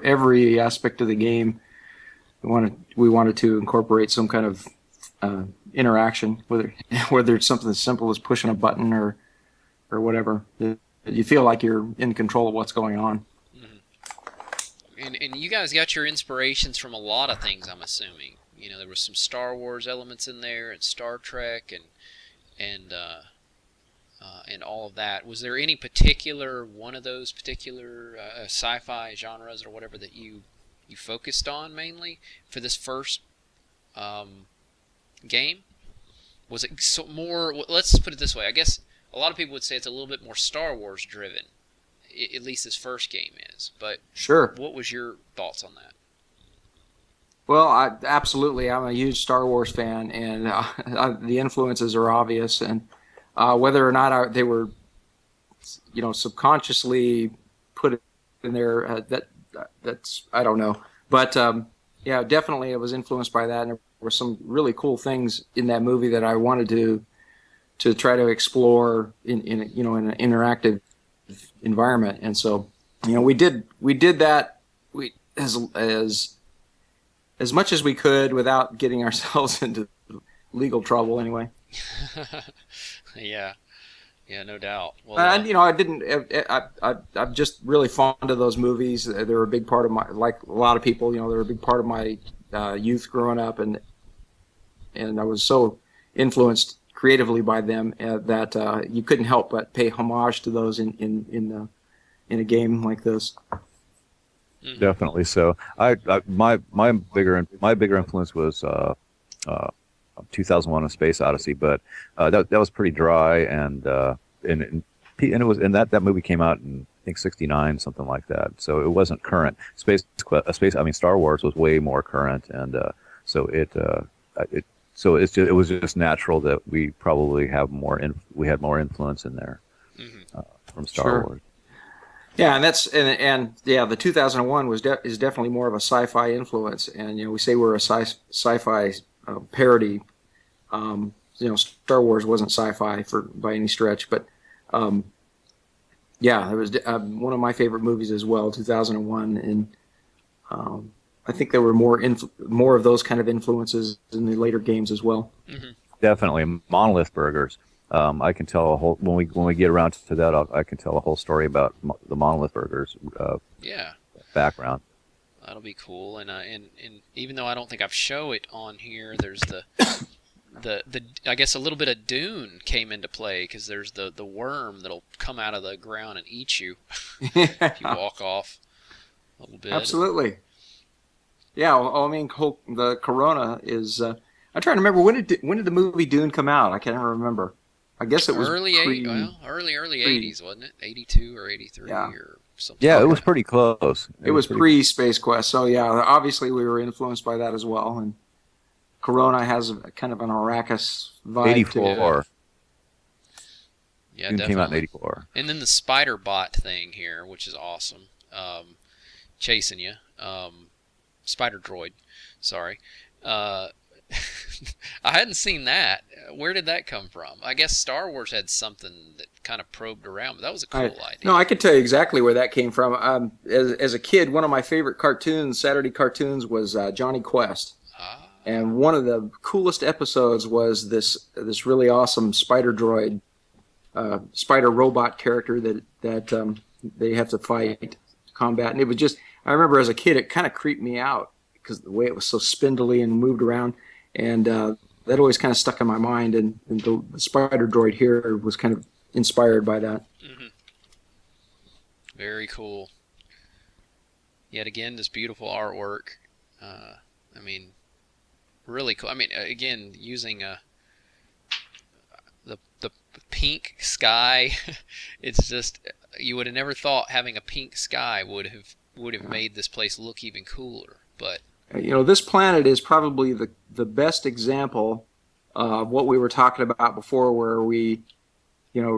every aspect of the game, we wanted to incorporate some kind of interaction, whether it's something as simple as pushing a button or whatever. You feel like you're in control of what's going on. Mm-hmm. And you guys got your inspirations from a lot of things, I'm assuming. There was some Star Wars elements in there, and Star Trek, and all of that. Was there any particular one of those particular sci-fi genres or whatever that you focused on mainly for this first game? Was it more? Let's put it this way. I guess a lot of people would say it's a little bit more Star Wars driven. At least this first game is. But sure. What was your thoughts on that? Well, absolutely. I'm a huge Star Wars fan, and the influences are obvious. And whether or not they were, subconsciously put in there, that's I don't know. But yeah, definitely, it was influenced by that. And there were some really cool things in that movie that I wanted to try to explore in an interactive environment. And so, we did that. As much as we could without getting ourselves into legal trouble, anyway. Yeah, no doubt. Well, I'm just really fond of those movies. They're a big part of like a lot of people, they're a big part of my youth growing up, and I was so influenced creatively by them that you couldn't help but pay homage to those in a game like this. Mm-hmm. Definitely. So, my bigger influence was 2001: A Space Odyssey, but that was pretty dry, and it was, and that movie came out in I think '69, something like that. So it wasn't current. Star Wars was way more current, and so it was just natural that we probably had more influence in there from Star Wars. Yeah, and the 2001 is definitely more of a sci-fi influence, and we say we're a sci-fi parody. Star Wars wasn't sci-fi by any stretch, but yeah, it was one of my favorite movies as well, 2001, and I think there were more of those kind of influences in the later games as well. Mm-hmm. Definitely, monolith burgers. I can tell a whole when we get around to that. I can tell a whole story about the monolith burgers. Background. That'll be cool. And even though I don't think I've shown it on here, there's the I guess a little bit of Dune came into play, because there's the worm that'll come out of the ground and eat you if you walk off a little bit. Absolutely. Yeah. Well, I mean, the Corona is. I'm trying to remember when did the movie Dune come out? I can't remember. I guess it was early 80s, wasn't it? 82 or 83 or something. Yeah, it was pretty close. It was pre-Space Quest, so yeah, obviously we were influenced by that as well. And Corona has kind of an Arrakis vibe. 84. Yeah, Dune definitely. Came out in 84. And then the spider bot thing here, which is awesome, chasing you. Spider droid, sorry. I hadn't seen that. Where did that come from? I guess Star Wars had something that kind of probed around, but that was a cool idea. No, I could tell you exactly where that came from. As a kid, one of my favorite Saturday cartoons, was Johnny Quest. And one of the coolest episodes was this really awesome spider droid, spider robot character that they have to fight, combat. And it was just, I remember as a kid, it kind of creeped me out because the way it was so spindly and moved around. And that always kind of stuck in my mind. And the spider droid here was kind of inspired by that. Mm-hmm. Very cool. Yet again, this beautiful artwork. I mean, really cool. I mean, again, using the pink sky. It's just, you would have never thought having a pink sky would have made this place look even cooler. But this planet is probably the best example of what we were talking about before, where we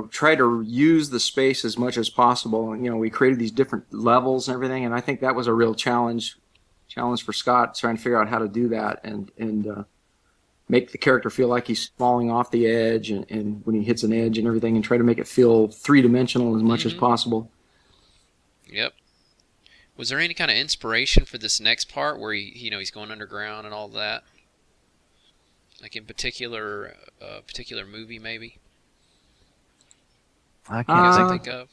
try to use the space as much as possible. And, we created these different levels and everything, and I think that was a real challenge for Scott, trying to figure out how to do that and make the character feel like he's falling off the edge, and when he hits an edge and everything, and try to make it feel three-dimensional as much as possible. Yep. Was there any kind of inspiration for this next part where he's going underground and all that? Like in particular movie maybe? I can't think of.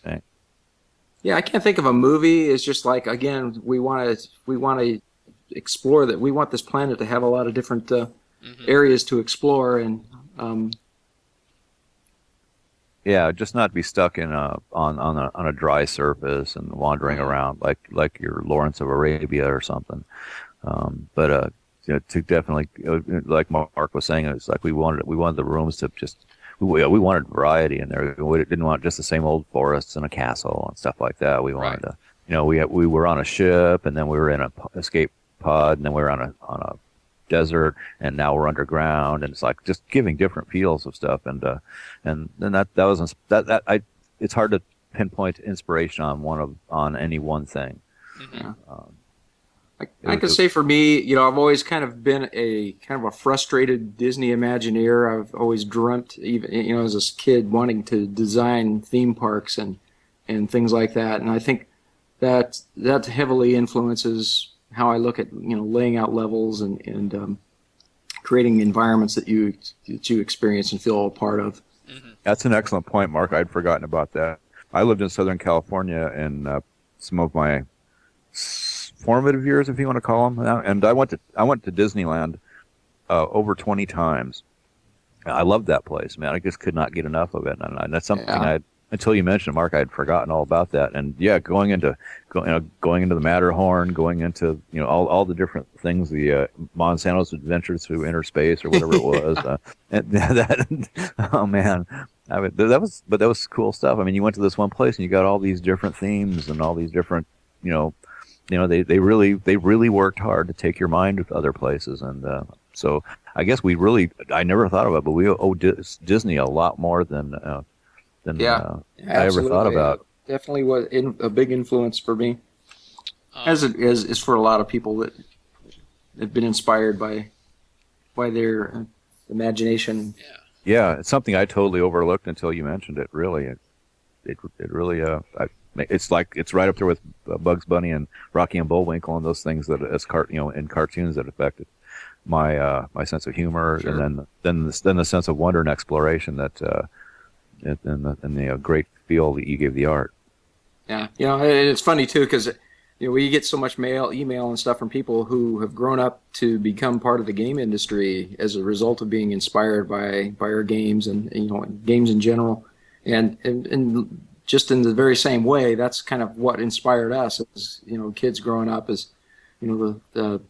Yeah, I can't think of a movie. It's just like, again, we want to explore that. We want this planet to have a lot of different areas to explore, and just not be stuck in on a dry surface and wandering around like you're Lawrence of Arabia or something. But to definitely, like Mark was saying, it's like we wanted the rooms to just. We wanted variety in there. We didn't want just the same old forests and a castle and stuff like that. We wanted to, we were on a ship, and then we were in a escape pod, and then we were on a desert, and now we're underground, and it's like just giving different feels of stuff. And then it's hard to pinpoint inspiration on any one thing. Mm-hmm. I could say for me, I've always kind of been a frustrated Disney Imagineer. I've always dreamt, even as a kid, wanting to design theme parks and things like that. And I think that heavily influences how I look at laying out levels and creating environments that you experience and feel a part of. Mm-hmm. That's an excellent point, Mark. I'd forgotten about that. I lived in Southern California in some of my formative years, if you want to call them, and I went to Disneyland over 20 times. I loved that place, man. I just could not get enough of it, and that's something until you mentioned it, Mark, I'd forgotten all about that. And going into the Matterhorn, going into all the different things, the Monsanto's Adventures Through Inner Space or whatever it was. Oh man, that was cool stuff. I mean, you went to this one place and you got all these different themes and all these different they really worked hard to take your mind to other places, and so I guess I never thought of it, but we owe Disney a lot more than I ever thought about. Definitely was a big influence for me, as it is for a lot of people that have been inspired by their imagination. Yeah, it's something I totally overlooked until you mentioned it. Really, it really it's like it's right up there with Bugs Bunny and Rocky and Bullwinkle and those things that in cartoons that affected my sense of humor. Sure. And then the sense of wonder and exploration that and the great feel that you gave the art. Yeah, it's funny too because we get so much email and stuff from people who have grown up to become part of the game industry as a result of being inspired by our games and games in general, and just in the very same way, that's kind of what inspired us as kids growing up, as the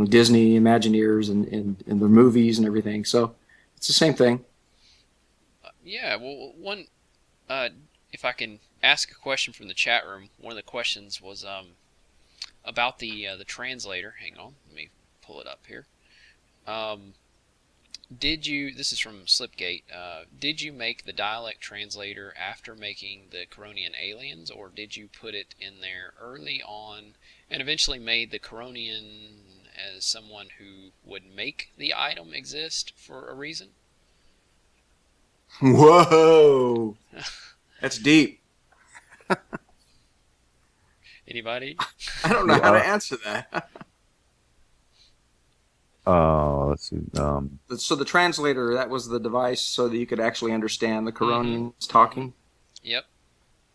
Disney Imagineers and the movies and everything. So it's the same thing. Well, one, if I can ask a question from the chat room, one of the questions was about the translator. Hang on, let me pull it up here. This is from Slipgate, did you make the dialect translator after making the Coronian aliens, or did you put it in there early on and eventually made the Coronian as someone who would make the item exist for a reason? Whoa! That's deep. Anybody? I don't know how to answer that. Let's see. So the translator, that was the device so that you could actually understand the Coronians talking? Yep.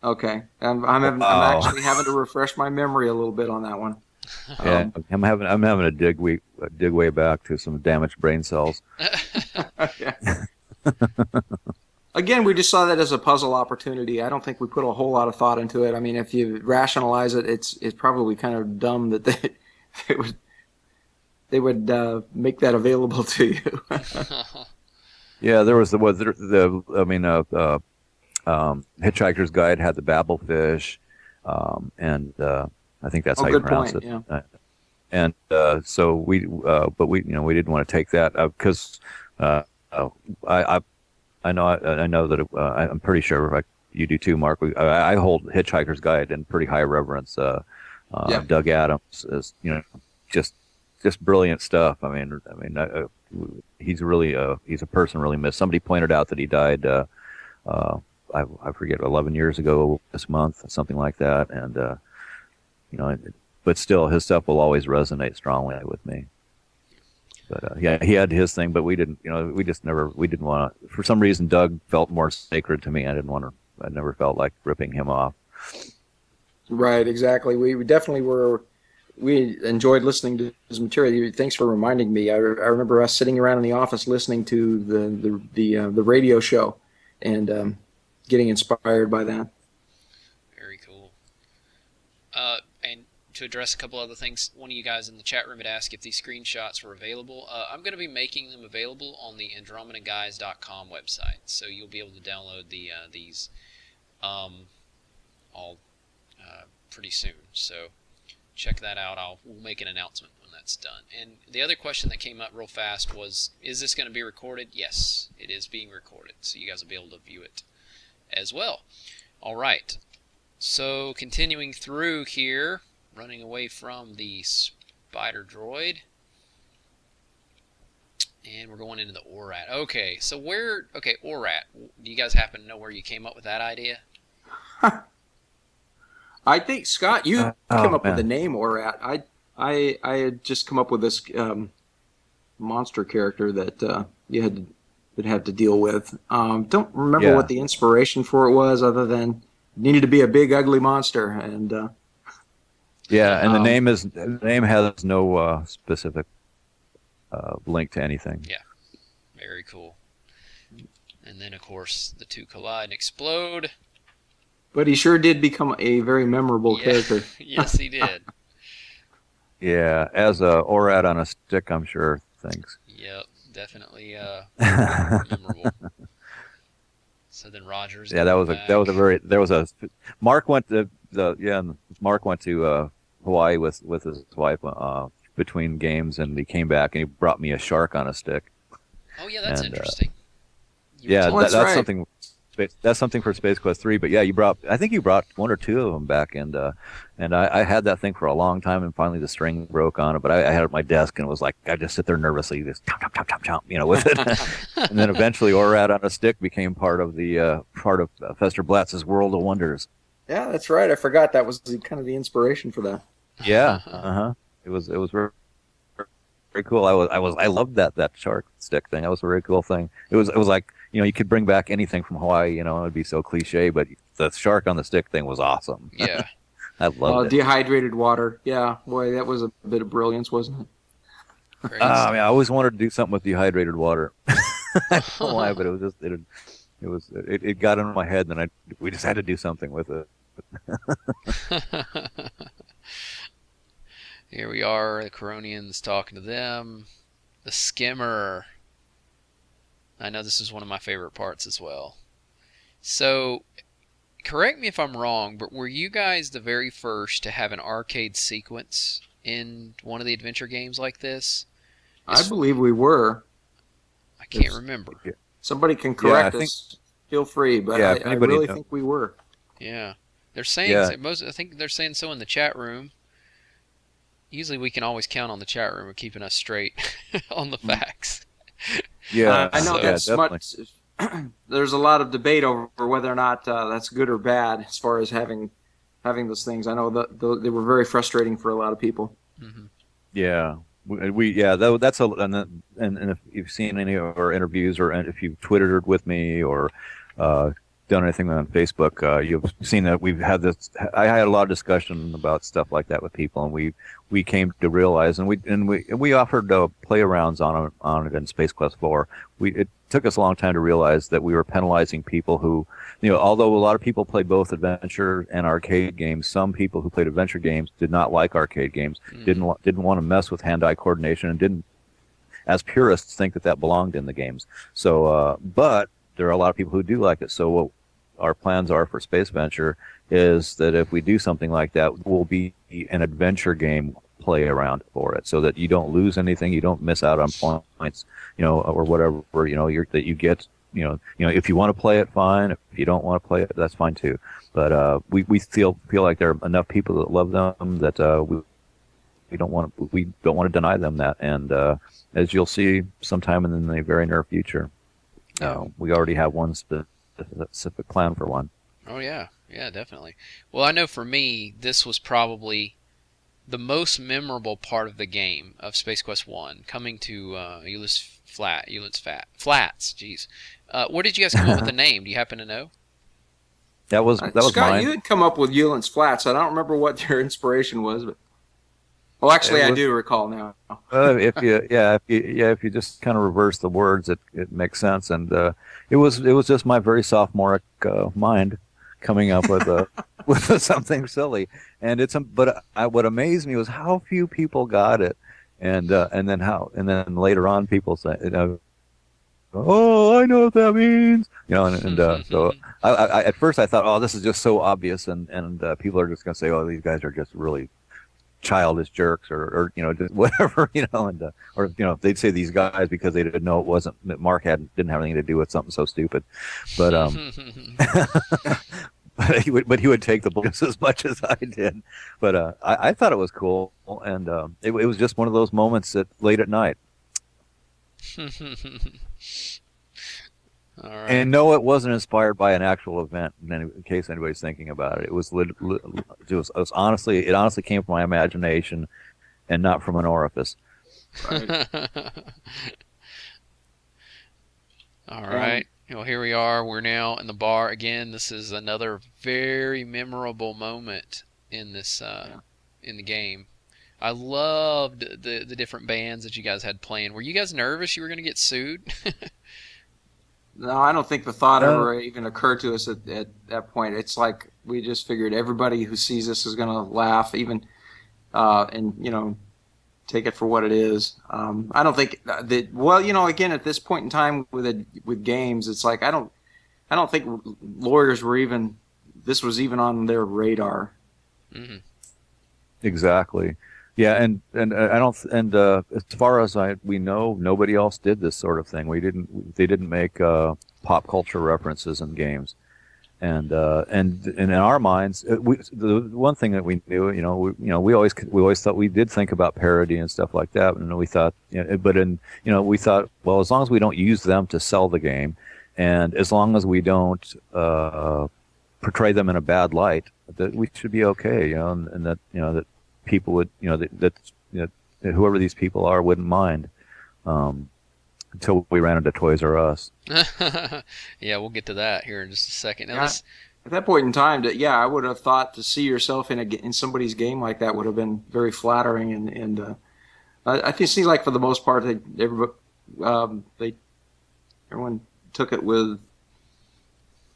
Okay, I'm actually having to refresh my memory a little bit on that one. Yeah, I'm having a dig way back to some damaged brain cells. Yeah. Again, we just saw that as a puzzle opportunity. I don't think we put a whole lot of thought into it. I mean, if you rationalize it, it's probably kind of dumb that they would make that available to you. Yeah, there was Hitchhiker's Guide had the babblefish, and I think that's how you pronounce point, it. Yeah. And so but we didn't want to take that because I know that I'm pretty sure you do too, Mark. I hold Hitchhiker's Guide in pretty high reverence. Doug Adams is just brilliant stuff. I mean he's a person really missed. Somebody pointed out that he died. I forget 11 years ago this month, something like that, and but still his stuff will always resonate strongly with me. But yeah, he had his thing, but we didn't. We didn't want to. For some reason, Doug felt more sacred to me. I never felt like ripping him off. Right, exactly. We definitely were. We enjoyed listening to his material. Thanks for reminding me. I remember us sitting around in the office listening to the radio show, and getting inspired by that. Very cool. And to address a couple other things, one of you guys in the chat room had asked if these screenshots were available. I'm going to be making them available on the AndromedaGuys.com website, so you'll be able to download these all pretty soon. So check that out. We'll make an announcement when that's done. And the other question that came up real fast was, is this going to be recorded? Yes, it is being recorded, so you guys will be able to view it as well. All right. So continuing through here, running away from the spider droid, and we're going into the ORAT. Okay, so ORAT. Do you guys happen to know where you came up with that idea? I think, Scott, you came up with the name ORAT. I had just come up with this monster character that you had to deal with. Don't remember what the inspiration for it was, other than it needed to be a big, ugly monster, and and the name has no specific link to anything. Yeah, very cool. And then, of course, the two collide and explode. But he sure did become a very memorable character. Yes, he did. Yeah, as a ORAT on a stick, I'm sure. Thanks. Yep, definitely memorable. So then Rogers. Yeah, Mark went to Hawaii with his wife between games, and he came back and he brought me a shark on a stick. Oh yeah, that's interesting. That's something. That's something for Space Quest 3. But yeah, I think you brought one or two of them back, and I had that thing for a long time, and finally the string broke on it. But I had it at my desk, and it was like I just sit there nervously, just chomp, with it. And then eventually, ORAT on a stick became part of Fester Blatz's World of Wonders. Yeah, that's right. I forgot that was kind of the inspiration for that. Yeah, It was very, very cool. I loved that shark stick thing. That was a very cool thing. It was like, you could bring back anything from Hawaii, it'd be so cliche, but the shark on the stick thing was awesome. Yeah. I loved it. Dehydrated water. Yeah, boy, that was a bit of brilliance, wasn't it? I always wanted to do something with dehydrated water. I don't know why, but it was just it got into my head, and we just had to do something with it. Here we are, the Coronians talking to them. The skimmer. I know this is one of my favorite parts as well. So, correct me if I'm wrong, but were you guys the very first to have an arcade sequence in one of the adventure games like this? I believe we were. I can't remember. Somebody can correct us. Feel free, but I really think we were. Yeah. They're saying, I think they're saying so in the chat room. Usually we can always count on the chat room of keeping us straight on the facts. Yeah, I know that's much. There's a lot of debate over whether or not that's good or bad as far as having those things. I know that they were very frustrating for a lot of people. Mm-hmm. Yeah, that's and if you've seen any of our interviews, or if you've Twittered with me, or done anything on Facebook, you've seen that we've had this. I had a lot of discussion about stuff like that with people, and we came to realize, and we offered play arounds on it in Space Quest 4. It took us a long time to realize that we were penalizing people who, although a lot of people play both adventure and arcade games, some people who played adventure games did not like arcade games, didn't want to mess with hand-eye coordination, and didn't, as purists, think that belonged in the games. So, but there are a lot of people who do like it. So what our plans are for Space Venture is that if we do something like that, we'll be an adventure game play around for it, so that you don't lose anything, you don't miss out on points, or whatever, that you get, if you want to play it, fine. If you don't want to play it, that's fine too. But we feel like there are enough people that love them that we don't want to deny them that. And as you'll see sometime in the very near future, we already have one specific plan for one. Oh yeah, definitely. Well, I know for me, this was probably the most memorable part of the game of Space Quest 1, coming to Euless Flats. Jeez, where did you guys come up with the name? Do you happen to know? That was Scott, mine. You had come up with Euless Flats. I don't remember what their inspiration was, but actually, I do recall now. If you just kind of reverse the words, it makes sense. And it was just my very sophomoric mind coming up with with something silly. And what amazed me was how few people got it, and then later on people say, oh, I know what that means, so I at first I thought, oh, this is just so obvious, and people are just going to say, oh, these guys are just really childish jerks, or just whatever, or they'd say these guys because they didn't know Mark didn't have anything to do with something so stupid, but but he would take the blues as much as I did. But I thought it was cool, and it was just one of those moments late at night. All right. And no, it wasn't inspired by an actual event. In case anybody's thinking about it, it honestly came from my imagination, and not from an orifice. Right. All right. Well, here we are. We're now in the bar again. This is another very memorable moment in this in the game. I loved the different bands that you guys had playing. Were you guys nervous you were going to get sued? No, I don't think the thought ever even occurred to us at that point. It's like we just figured everybody who sees this is going to laugh, even and take it for what it is. I don't think that. Well, again, at this point in time with games, it's like I don't think lawyers were even. This was even on their radar. Mm-hmm. Exactly. Yeah, and I don't, and as far as we know, nobody else did this sort of thing. They didn't make pop culture references in games, and in our minds, the one thing that we knew, we always thought, we did think about parody and stuff like that, and we thought, we thought, well, as long as we don't use them to sell the game, and as long as we don't portray them in a bad light, that we should be okay, and that that people would, that whoever these people are wouldn't mind, until we ran into Toys R Us. Yeah, we'll get to that here in just a second. Now, At that point in time, I would have thought to see yourself in somebody's game like that would have been very flattering, and I think it seems like for the most part everyone took it with,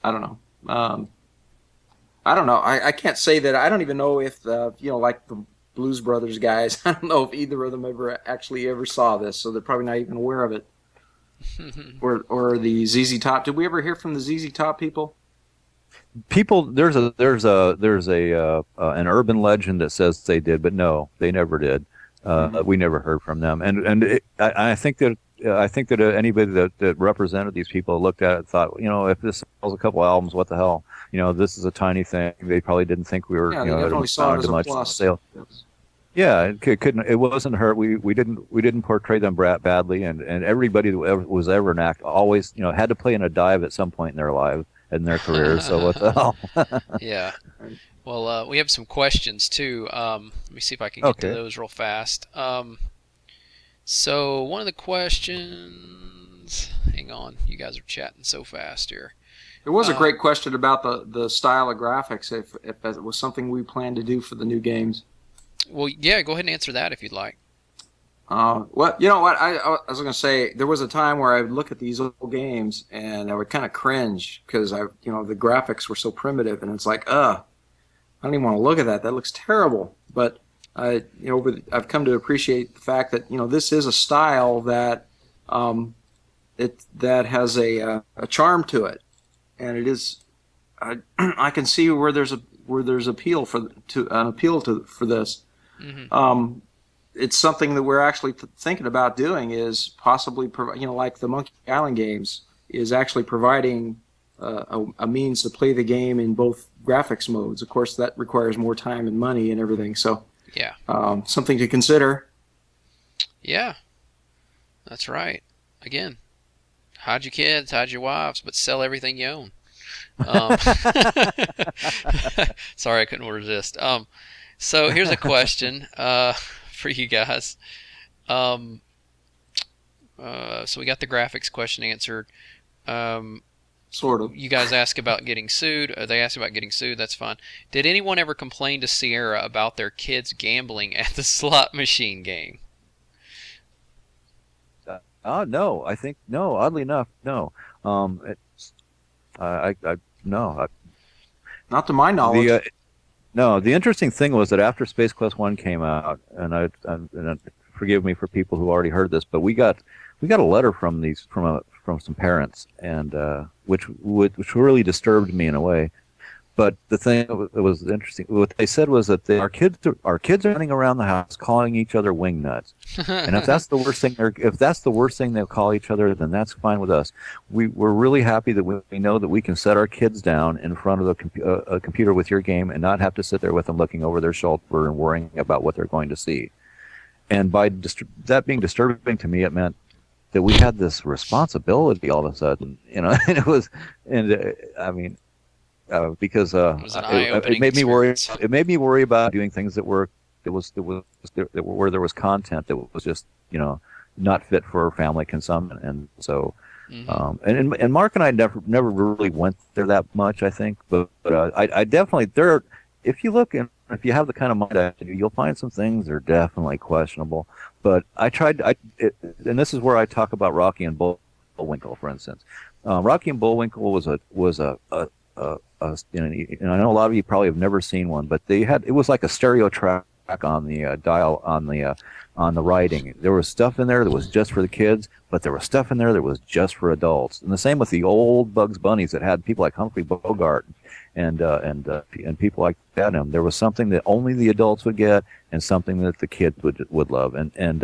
I don't know. I can't say that. I don't even know if like the Blues Brothers guys, I don't know if either of them ever saw this, so they're probably not even aware of it. or the ZZ Top. Did we ever hear from the ZZ Top people? People, there's an urban legend that says they did, but no, they never did. We never heard from them, and I think that anybody that represented these people looked at it and thought, if this sells a couple albums, what the hell? This is a tiny thing. They probably didn't think we were, they definitely saw it as a plus. Sale. Yes. Yeah, it wasn't hurt. We didn't portray them badly, and everybody that was ever an act always, had to play in a dive at some point in their life and their careers. So what the hell? Yeah. Well, we have some questions too. Let me see if I can get to those real fast. So one of the questions, questions. Hang on, you guys are chatting so fast here. There was a great question about the style of graphics, if it was something we plan to do for the new games. Well, yeah, go ahead and answer that if you'd like. Well, you know what? I was going to say, there was a time where I would look at these old games and I would kind of cringe because the graphics were so primitive, and it's like, I don't even want to look at that. That looks terrible. But I've come to appreciate the fact that this is a style that that has a charm to it, and it is. I can see where there's appeal for this. Mm-hmm. It's something that we're actually thinking about doing, is possibly like the Monkey Island games, is actually providing a means to play the game in both graphics modes. Of course, that requires more time and money and everything. So yeah, something to consider. Yeah, that's right. Again, hide your kids, hide your wives, but sell everything you own. Sorry, I couldn't resist. So here's a question for you guys. So we got the graphics question answered. Sort of. You guys asked about getting sued. They asked about getting sued. That's fine. Did anyone ever complain to Sierra about their kids gambling at the slot machine game? No. I think no. Oddly enough, no. No. Not to my knowledge. No. The interesting thing was that after Space Quest 1 came out, and forgive me for people who already heard this, but we got a letter from some parents, and which really disturbed me in a way. But the thing that was interesting, what they said was that our kids are running around the house calling each other wing nuts, and if that's the worst thing they'll call each other, then that's fine with us. We're really happy that we know that we can set our kids down in front of a computer with your game and not have to sit there with them looking over their shoulder and worrying about what they're going to see. And by that being disturbing to me, it meant that we had this responsibility all of a sudden, and it was, because it made me worry. It made me worry about doing things where there was content that was just not fit for family consumption, and so and Mark and I never really went there that much, I think, but I definitely there. If you look and if you have the kind of mind I do, you'll find some things that are definitely questionable. But and this is where I talk about Rocky and Bullwinkle, for instance. Rocky and Bullwinkle was a and I know a lot of you probably have never seen one, but it was like a stereo track on the dial on the writing. There was stuff in there that was just for the kids, but there was stuff in there that was just for adults. And the same with the old Bugs Bunnies that had people like Humphrey Bogart and people like that in them. There was something that only the adults would get, and something that the kids would love, and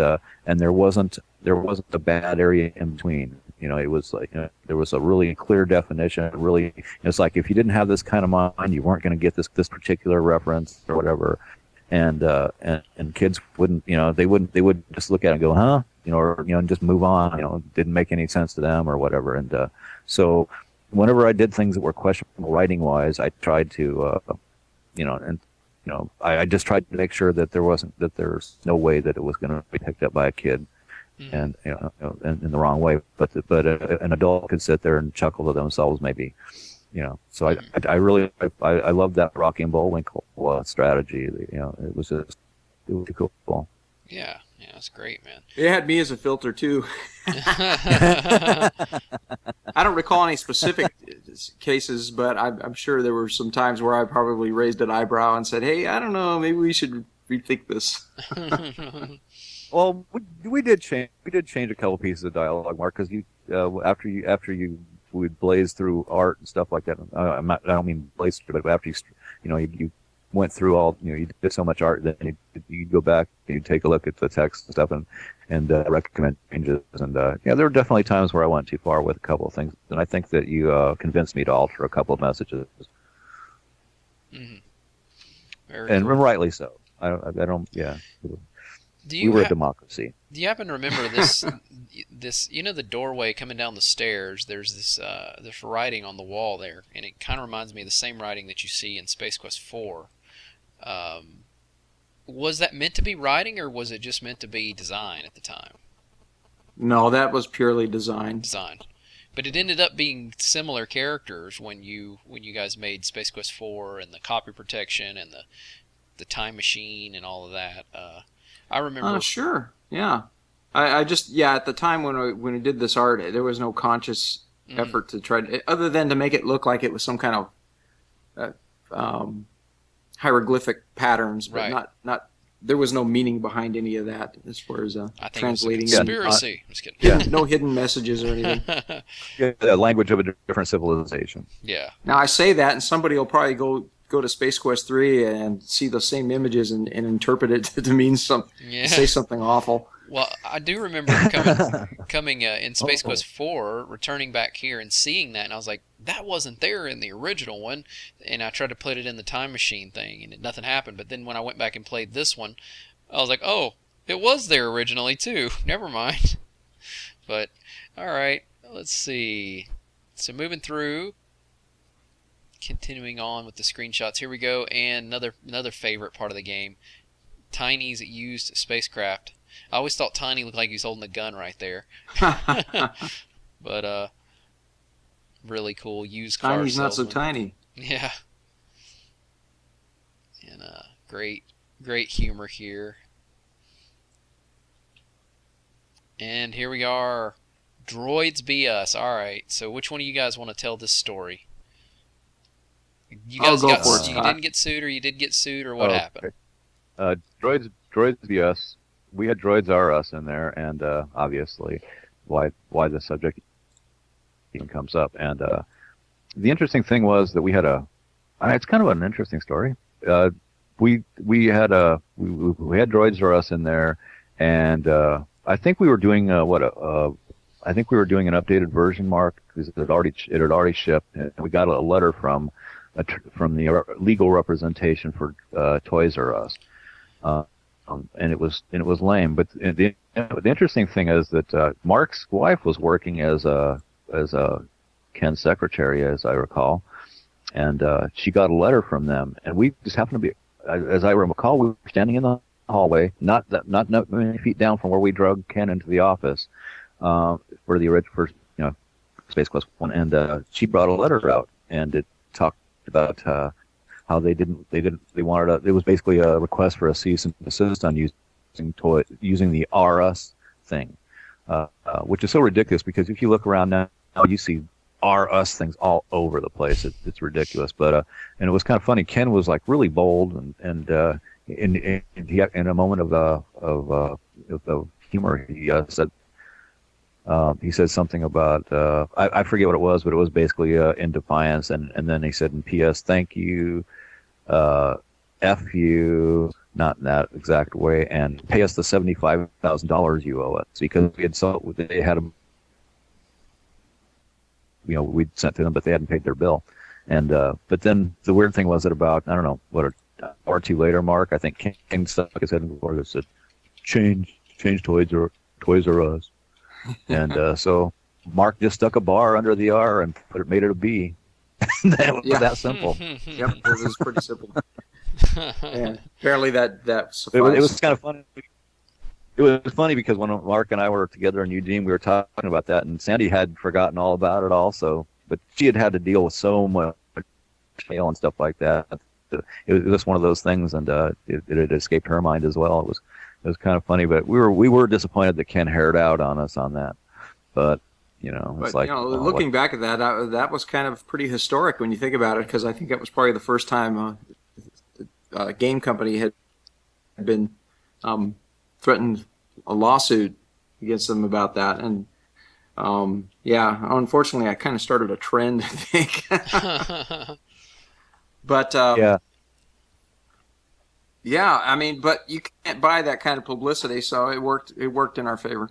there wasn't a bad area in between. It was like there was a really clear definition. Really, it's like if you didn't have this kind of mind, you weren't going to get this particular reference or whatever. And kids wouldn't, they wouldn't just look at it and go, huh, or just move on. It didn't make any sense to them or whatever. And so whenever I did things that were questionable writing wise, I tried to, I just tried to make sure that there's no way that it was going to be picked up by a kid. And in the wrong way, but an adult could sit there and chuckle to themselves, maybe, So I really love that Rocky and Bullwinkle strategy. It was cool. Yeah, that's great, man. It had me as a filter too. I don't recall any specific cases, but I'm sure there were some times where I probably raised an eyebrow and said, "Hey, I don't know, maybe we should rethink this." Well, we did change a couple pieces of dialogue, Mark, because after you would blaze through art and stuff like that. I don't mean blaze through, but after you went through all, you did so much art, then you go back and you take a look at the text and stuff and recommend changes. And there were definitely times where I went too far with a couple of things, and I think that you convinced me to alter a couple of messages. Mm-hmm. And cool. Rightly so. I don't. Yeah. We were a democracy. Do you happen to remember this? The doorway coming down the stairs. There's this writing on the wall there, and it kind of reminds me of the same writing that you see in Space Quest 4. Was that meant to be writing, or was it just meant to be design at the time? No, that was purely design. But it ended up being similar characters when you guys made Space Quest 4 and the copy protection and the time machine and all of that. I remember. Sure, yeah. I just at the time when we did this art, there was no conscious effort to try to, other than to make it look like it was some kind of hieroglyphic patterns, but not. There was no meaning behind any of that as far as translating. Conspiracy. I'm just kidding. Yeah, no hidden messages or anything. The language of a different civilization. Yeah. Now I say that, and somebody will probably go to Space Quest 3 and see the same images and interpret it to mean say something awful. Well, I do remember coming in Space Quest 4, returning back here and seeing that, and I was like, that wasn't there in the original one. And I tried to put it in the time machine thing, and nothing happened. But then when I went back and played this one, I was like, oh, it was there originally too. Never mind. But, all right, let's see. So moving through, continuing on with the screenshots. Here we go, and another favorite part of the game, Tiny's used spacecraft. I always thought Tiny looked like he was holding a gun right there. But really cool used car Tiny's salesman. not so tiny. Yeah. And great humor here. And here we are. Droids be us. All right. So which one of you guys want to tell this story? You guys I'll go for it, you Scott. didn't get sued, or you did get sued, or what happened? Droids be us. We had droids are us in there, and obviously why the subject even comes up. And the interesting thing was that we had it's kind of an interesting story. We had droids are us in there, and I think we were doing I think we were doing an updated version, Mark, because it had already shipped, and we got a letter from the legal representation for Toys R Us. And it was lame. But the interesting thing is that Mark's wife was working as Ken's secretary, as I recall, and she got a letter from them, and we just happened to be, as I recall, we were standing in the hallway, not many feet down from where we drug Ken into the office for the original Space Quest 1, and she brought a letter out, and it talked about how they wanted it was basically a request for a cease and desist on using the R-Us thing, which is so ridiculous, because if you look around now you see R-Us things all over the place. It's ridiculous. But and it was kind of funny. Ken was like really bold, and in a moment of humor, he said something about I forget what it was, but it was basically in defiance, and then he said in P.S. thank you, F you, not in that exact way, and pay us the $75,000 you owe us, because they had them, we'd sent to them, but they hadn't paid their bill. And but then the weird thing was that about, I don't know, what, an hour or two later, Mark, I think King stuck his head in the door and said, change Toys R Us. And so Mark just stuck a bar under the R and made it a B. That was that simple. Yep, it was pretty simple. And apparently that sufficed. It was kind of funny. It was funny because when Mark and I were together in Eugene, we were talking about that, and Sandy had forgotten all about it also, but she had to deal with so much mail and stuff like that. It was just one of those things, and it had escaped her mind as well. It was kind of funny, but we were disappointed that Ken haired out on us on that. But it's like, looking back at that, that was kind of pretty historic when you think about it, because I think that was probably the first time a game company had been threatened a lawsuit against them about that. And unfortunately, I kind of started a trend, I think. But I mean, but you can't buy that kind of publicity, so it worked in our favor.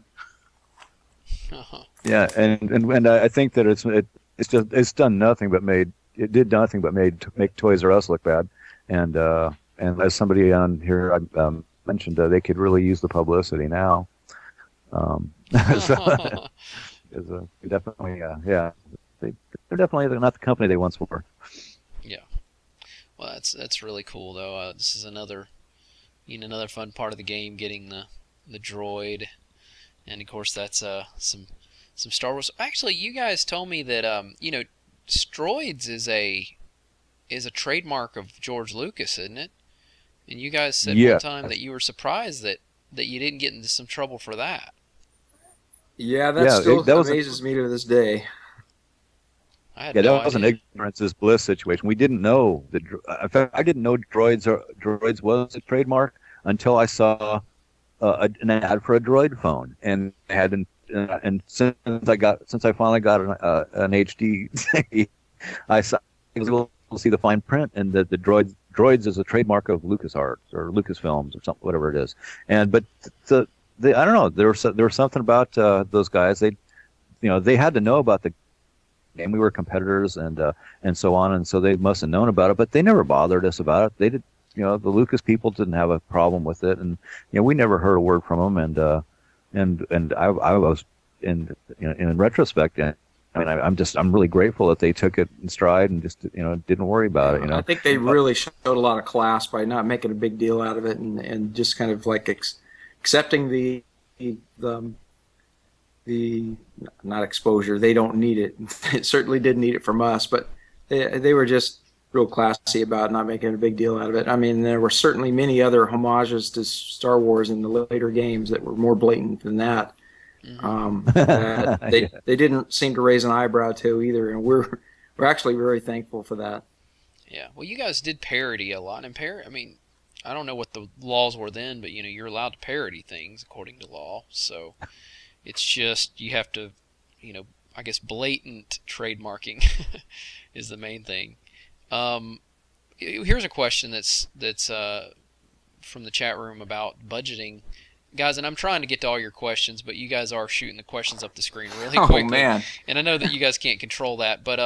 Yeah, and I think that it's done nothing but did nothing but make Toys R Us look bad, and as somebody on here mentioned, they could really use the publicity now. So, definitely, they're definitely not the company they once were. Yeah, well, that's really cool though. This is another fun part of the game, getting the droid. And of course, that's some Star Wars. Actually, you guys told me that Stroids is a trademark of George Lucas, isn't it? And you guys said one Yeah. time that you were surprised that you didn't get into some trouble for that. Yeah, that Yeah, still that was amazes me to this day. I had Yeah, no that was an idea. ignorance is bliss situation. We didn't know that. In fact, I didn't know droids was a trademark until I saw an ad for a droid phone, and and since I finally got an HD, I was able to see the fine print, and that the droids is a trademark of LucasArts or Lucasfilms or something, whatever it is. But I don't know. There was something about those guys. They had to know about the game. We were competitors and so on, and so they must have known about it, but they never bothered us about it. They did, the Lucas people didn't have a problem with it, and we never heard a word from them. And I was in retrospect, I mean, I'm really grateful that they took it in stride and just didn't worry about it. I think they really showed a lot of class by not making a big deal out of it and just kind of like accepting the not exposure. They don't need it. It certainly didn't need it from us, but they were just real classy about not making a big deal out of it. I mean, there were certainly many other homages to Star Wars in the later games that were more blatant than that. That they didn't seem to raise an eyebrow to either, and we're actually very thankful for that. Yeah. Well, you guys did parody a lot, and I mean, I don't know what the laws were then, but you're allowed to parody things according to law. So it's just you have to, I guess blatant trademarking is the main thing. Here's a question that's from the chat room about budgeting. Guys, and I'm trying to get to all your questions, but you guys are shooting the questions up the screen really quickly. Oh man! And I know that you guys can't control that, but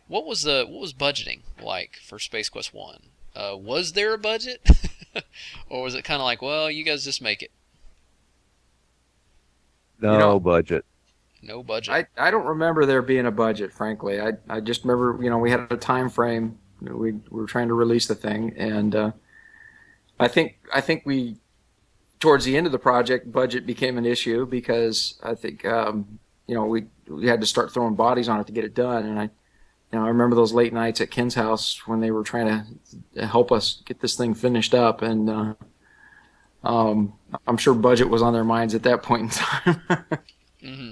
what was budgeting like for Space Quest 1? Was there a budget, or was it kind of like, well, you guys just make it? No budget. No budget. I don't remember there being a budget, frankly. I just remember we had a time frame. We were trying to release the thing, and I think we. Towards the end of the project, budget became an issue because I think we had to start throwing bodies on it to get it done. And I remember those late nights at Ken's house when they were trying to help us get this thing finished up. And I'm sure budget was on their minds at that point in time. Mm-hmm.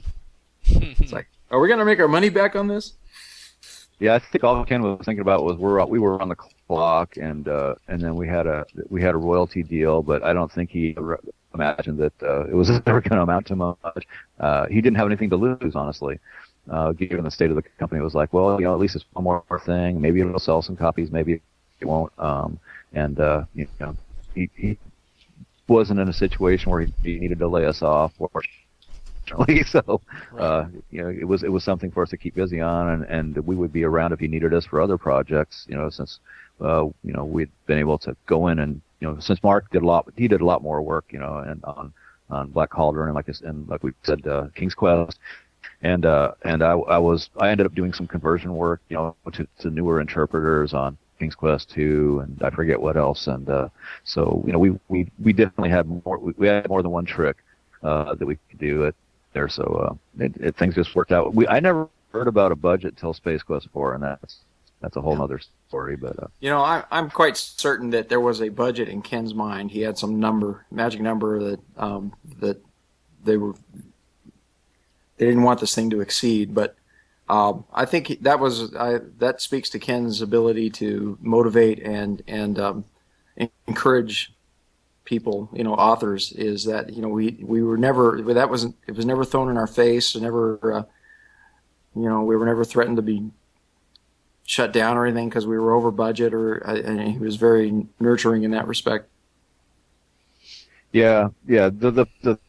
It's like, are we going to make our money back on this? Yeah, I think all Ken was thinking about was we were on the clock, and then we had a royalty deal, but I don't think he imagined that it was ever going to amount to much. He didn't have anything to lose, honestly. Given the state of the company, it was like, well, at least it's one more thing. Maybe it'll sell some copies, maybe it won't. He wasn't in a situation where he needed to lay us off. So, it was something for us to keep busy on, and we would be around if he needed us for other projects. Since we'd been able to go in and since Mark did he did a lot more work, and on Black Cauldron and like we said, King's Quest, and I ended up doing some conversion work, to newer interpreters on King's Quest 2, and I forget what else, and so we definitely had more. We had more than one trick that we could do it there, so things just worked out. I never heard about a budget till Space Quest 4, and that's a whole other story. But I'm quite certain that there was a budget in Ken's mind. He had some magic number that they didn't want this thing to exceed. But I think that speaks to Ken's ability to motivate and encourage people, authors, is that we were never, it was never thrown in our face, never we were never threatened to be shut down or anything because we were over budget, and he was very nurturing in that respect. Yeah. The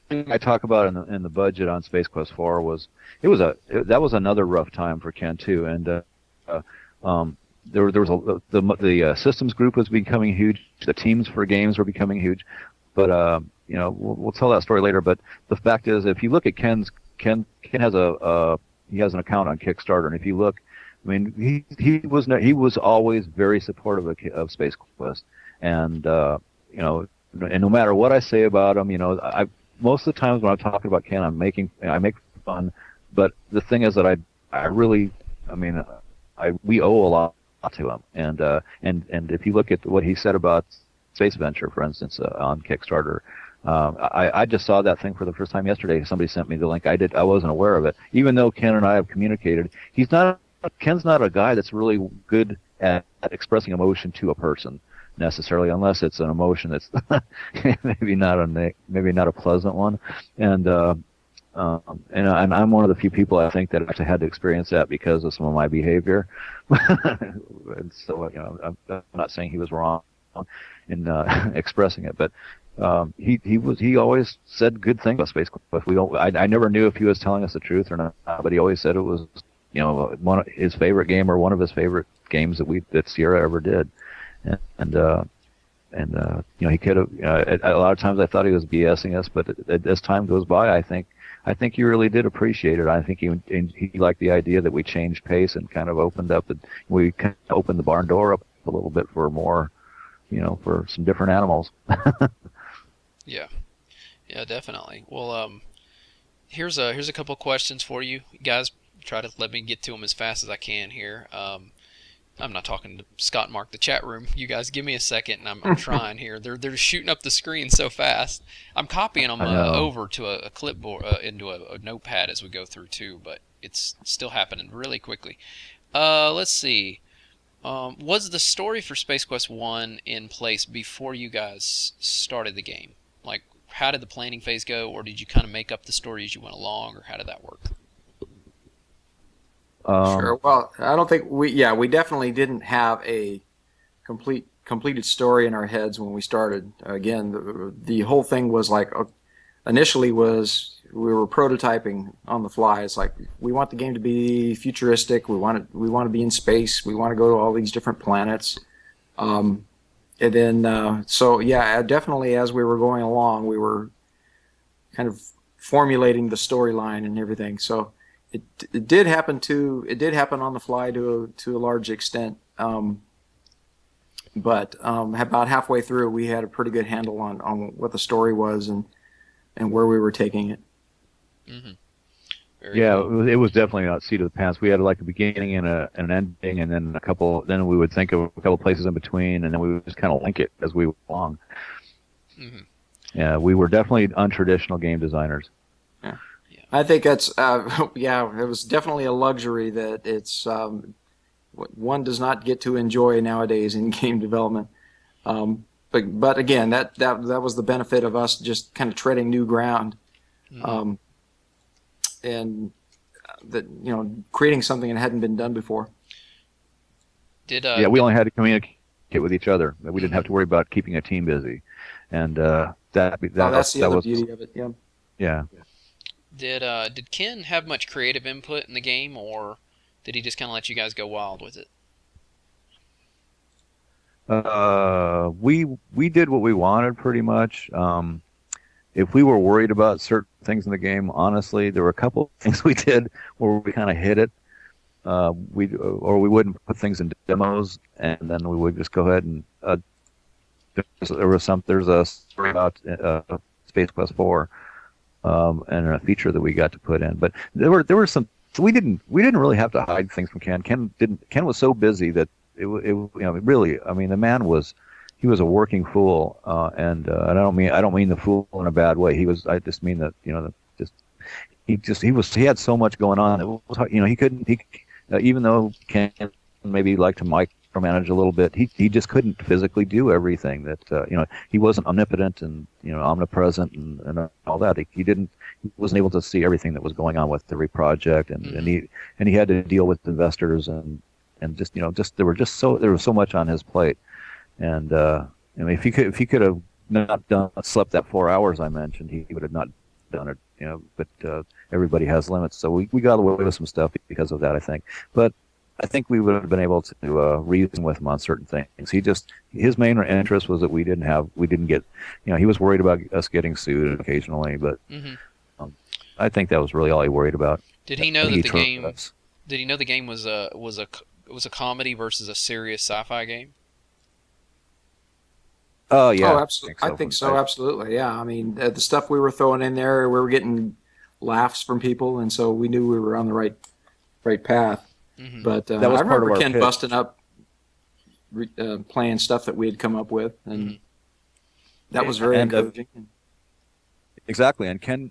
thing I talk about in the budget on Space Quest 4 that was another rough time for Ken too, and there was the systems group was becoming huge. The teams for games were becoming huge, but we'll tell that story later. But the fact is, if you look at Ken has he has an account on Kickstarter, and if you look, I mean, he was always very supportive of Space Quest, and and no matter what I say about him, most of the times when I'm talking about Ken, I make fun, but the thing is that I really, I mean, we owe a lot to him, and if you look at what he said about Space Venture, for instance, on Kickstarter, I just saw that thing for the first time yesterday. Somebody sent me the link. I wasn't aware of it, even though Ken and I have communicated. Ken's not a guy that's really good at expressing emotion to a person necessarily, unless it's an emotion that's maybe not a pleasant one. And I'm one of the few people I think that actually had to experience that because of some of my behavior. And so I'm not saying he was wrong in expressing it, but he always said good things about Space Quest. I never knew if he was telling us the truth or not, but he always said it was one of his favorite game or one of his favorite games that Sierra ever did. And he could have. A lot of times I thought he was BSing us, but as time goes by, I think he really did appreciate it. I think he liked the idea that we changed pace and kind of opened the barn door up a little bit for more, for some different animals. Yeah, definitely. Well, here's a couple questions for you guys. Try to let me get to them as fast as I can here. I'm not talking to Scott and Mark, the chat room. You guys give me a second, and I'm trying here. They're shooting up the screen so fast. I'm copying them over to a clipboard, into a notepad as we go through too, but it's still happening really quickly. Let's see. Was the story for Space Quest 1 in place before you guys started the game? Like, how did the planning phase go, or did you kind of make up the story as you went along, or how did that work? Sure. Well, I don't think we definitely didn't have a completed story in our heads when we started. Again, the whole thing was like, initially we were prototyping on the fly. It's like, we want the game to be futuristic. We want to be in space. We want to go to all these different planets. And then, definitely as we were going along, we were kind of formulating the storyline and everything. So it did happen on the fly to a large extent. But about halfway through, we had a pretty good handle on what the story was and where we were taking it. Mm-hmm. Cool. It was definitely a seat of the pants. We had like a beginning and an ending, and then then we would think of a couple places in between, and then we would just kind of link it as we went along. Mm-hmm. Yeah, we were definitely untraditional game designers. Yeah. I think that's it was definitely a luxury that it's one does not get to enjoy nowadays in game development. But again, that was the benefit of us just kind of treading new ground, and that creating something that hadn't been done before. We only had to communicate with each other. We didn't have to worry about keeping a team busy, and that's the other beauty of it. Yeah. Yeah. Did Ken have much creative input in the game, or did he just kind of let you guys go wild with it? We did what we wanted pretty much. If we were worried about certain things in the game, honestly, there were a couple of things we did where we kind of hid it. We wouldn't put things in demos, and then we would just go ahead and there's a story about Space Quest 4. And a feature that we got to put in, but there were some. So we didn't really have to hide things from Ken. Ken was so busy that really. I mean, the man was a working fool, and I don't mean the fool in a bad way. I just mean that he had so much going on. It was, he couldn't. Even though Ken maybe liked to micromanage a little bit, he just couldn't physically do everything. That he wasn't omnipotent and omnipresent and all that. He wasn't able to see everything that was going on with every project, and he had to deal with investors and there was so much on his plate. And I mean, if he could have not slept that 4 hours I mentioned, he would have not done it. But everybody has limits, so we got away with some stuff because of that, I think. But I think we would have been able to reason with him on certain things. His main interest was that we didn't get, he was worried about us getting sued occasionally, but I think that was really all he worried about. Did he know that the game? Did he know the game was a comedy versus a serious sci-fi game? Oh Oh, yeah, absolutely. I so. think so. Absolutely. Yeah. I mean, the stuff we were throwing in there, we were getting laughs from people, and so we knew we were on the right path. Hmm. But That I was part of remember our Ken pitch. busting up, playing stuff that we had come up with, Hmm. and that was very And encouraging. exactly, and Ken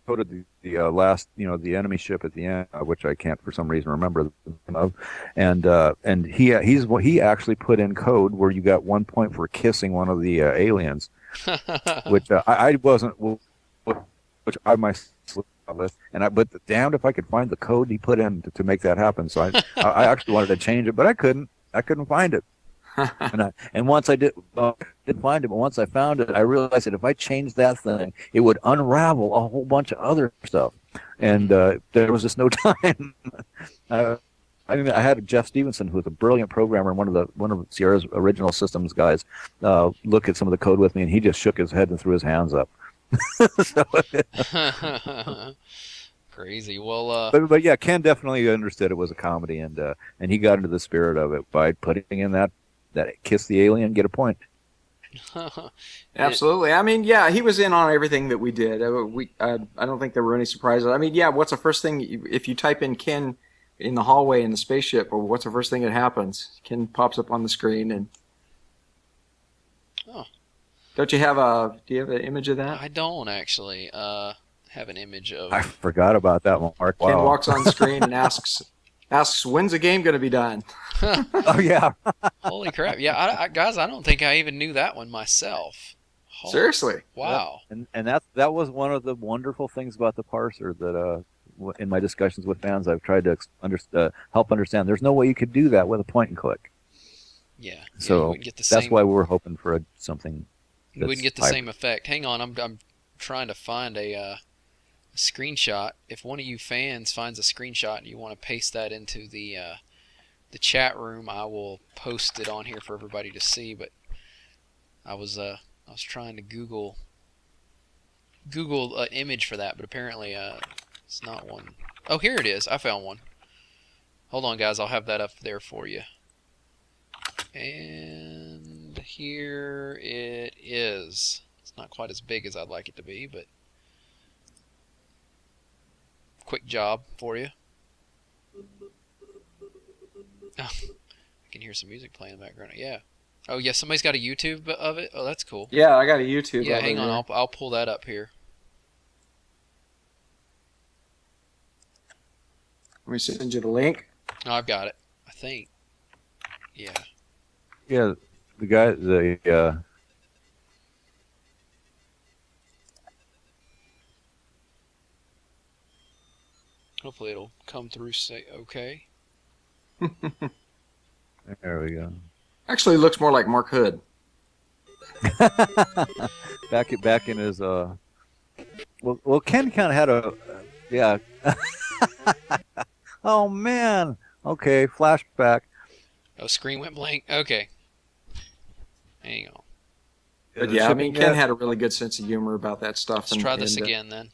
coded the last, the enemy ship at the end, which I can't for some reason remember the name of, and he actually put in code where you got 1 point for kissing one of the aliens, which I wasn't, which I myself with, but damned if I could find the code he put in to make that happen. So I actually wanted to change it, but I couldn't find it. And once I didn't find it, but once I found it, I realized that if I changed that thing, it would unravel a whole bunch of other stuff, and there was just no time. I mean, I had Jeff Stevenson, who was a brilliant programmer and one of Sierra's original systems guys, look at some of the code with me, and he just shook his head and threw his hands up. So, Crazy. Well, but yeah, Ken definitely understood it was a comedy, and he got into the spirit of it by putting in that kiss the alien, get a point. Absolutely. I mean, yeah, he was in on everything that we did. I don't think there were any surprises. I mean, yeah, what's the first thing if you type in Ken in the hallway in the spaceship, or what's the first thing that happens? Ken pops up on the screen, and Oh. do you have an image of that? I don't actually have an image of. I forgot about that one, Mark. Ken Wow. walks on screen and asks, when's the game going to be done? Oh yeah. Holy crap! Yeah, guys, I don't think I even knew that one myself. Seriously. Wow. And that was one of the wonderful things about the parser that in my discussions with fans I've tried to help understand. There's no way you could do that with a point and click. Yeah. So you wouldn't get the that's same, why we're hoping for something. you wouldn't get the same effect. Hang on, I'm trying to find a screenshot. If one of you fans finds a screenshot and you want to paste that into the chat room, I will post it on here for everybody to see. But I was trying to Google an image for that, but apparently it's not one. Oh, here it is. I found one. Hold on, guys. I'll have that up there for you. And here it is. It's not quite as big as I'd like it to be, but quick job for you. Oh, I can hear some music playing in the background. Yeah. Oh, yeah, somebody's got a YouTube of it? Oh, that's cool. Yeah, I got a YouTube. Yeah, hang on. I'll pull that up here. Let me send you the link. Oh, I've got it. I think. Yeah. Yeah, the Hopefully it'll come through say okay. there we go. Actually, looks more like Mark Hood. back in his well Ken kind of had a yeah. Oh man. Okay, flashback. Oh, screen went blank. Okay. Hang on. But yeah, I mean, Ken had a really good sense of humor about that stuff. Let's try this again then.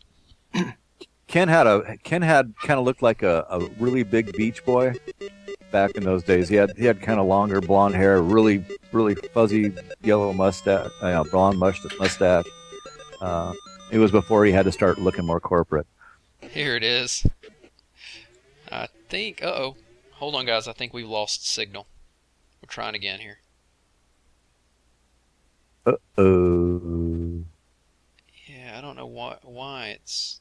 Ken had kind of looked like a really big Beach Boy back in those days. He had kind of longer blonde hair, really fuzzy yellow mustache, blonde mustache. It was before he had to start looking more corporate. Here it is. I think. Uh-oh. Hold on, guys. I think we've lost signal. We're trying again here. Uh-oh. Yeah, I don't know why it's.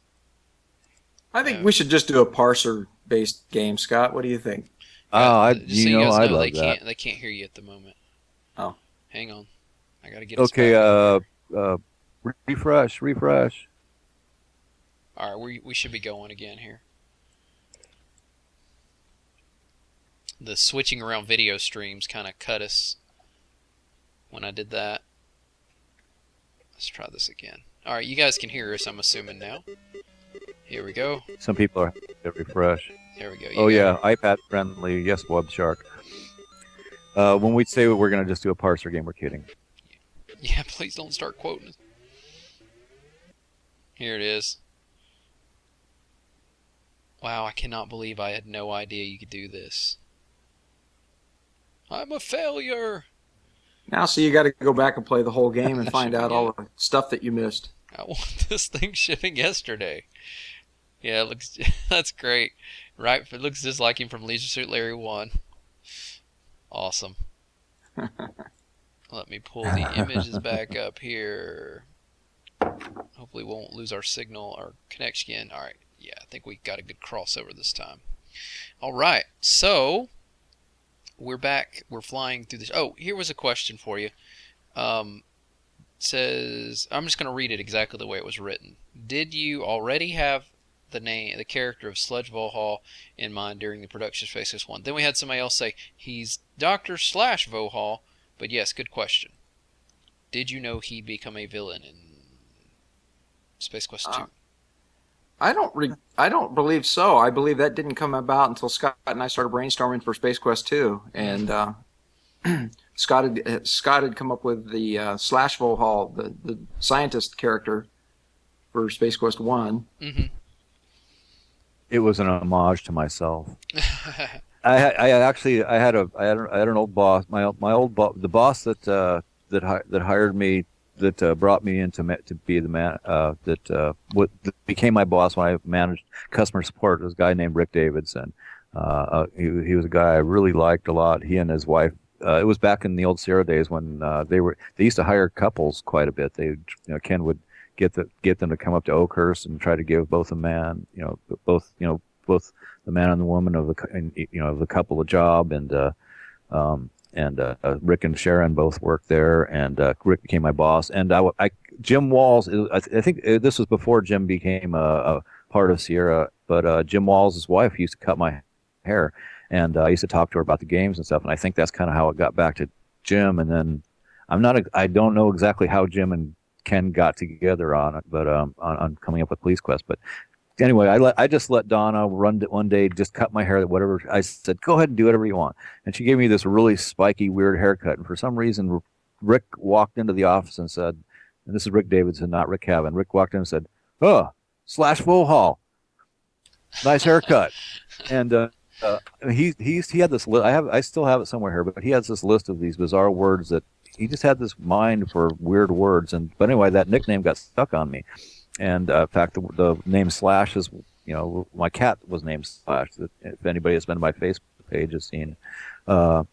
I think we should just do a parser-based game, Scott. What do you think? Oh, I love they that. They can't hear you at the moment. Oh. Hang on. I gotta get us Okay, back. refresh. All right, we should be going again here. The switching around video streams kind of cut us when I did that. Let's try this again. All right, you guys can hear us, I'm assuming now. Here we go. Some people are refresh. There we go. Oh yeah, iPad friendly. Yes, Web Shark. When we say we're going to just do a parser game, we're kidding. Yeah, please don't start quoting us. Here it is. Wow, I cannot believe I had no idea you could do this. I'm a failure. Now, so you got to go back and play the whole game and find out Shipping all it. the stuff that you missed. I want this thing shipping yesterday. Yeah, it looks that's great. Right, it looks just like him from Leisure Suit Larry 1. Awesome. Let me pull the images back up here. Hopefully we won't lose our signal, our connection again. Alright, yeah, I think we got a good crossover this time. Alright, so we're back. We're flying through this. Oh, here was a question for you. Says, I'm just going to read it exactly the way it was written. Did you already have the character of Sludge Vohall in mind during the production of Space Quest 1? Then we had somebody else say, he's Dr. Slash Vohall. But yes, good question. Did you know he'd become a villain in Space Quest 2? I don't believe so. I believe that didn't come about until Scott and I started brainstorming for Space Quest 2, and Scott had come up with the Slash Vohall, the scientist character for Space Quest 1. Mm-hmm. It was an homage to myself. I had an old boss, my old boss, the boss that hired me, that brought me in to be the man that became my boss when I managed customer support. Was a guy named Rick Davidson. He was a guy I really liked a lot. He and his wife. It was back in the old Sierra days when they used to hire couples quite a bit. Ken would get them to come up to Oakhurst and try to give both the man and the woman of the couple a job, and Rick and Sharon both worked there, and Rick became my boss. And Jim Walls, I think this was before Jim became a part of Sierra, but Jim Walls' wife used to cut my hair, and I used to talk to her about the games and stuff, and I think that's kind of how it got back to Jim. And then I don't know exactly how Jim and Ken got together on it, but on coming up with Police Quest. But anyway, I just let Donna run it one day, just cut my hair, whatever. I said, go ahead and do whatever you want. And she gave me this really spiky, weird haircut. And for some reason, Rick walked into the office and said, and this is Rick Davidson, not Rick Cavan. Rick walked in and said, "Oh, Slash Vohall, nice haircut." And he had this list. I still have it somewhere here, but he has this list of these bizarre words that he just had this mind for weird words. But anyway, that nickname got stuck on me. And in fact, the name Slash is, my cat was named Slash. If anybody has been to my Facebook page has seen, that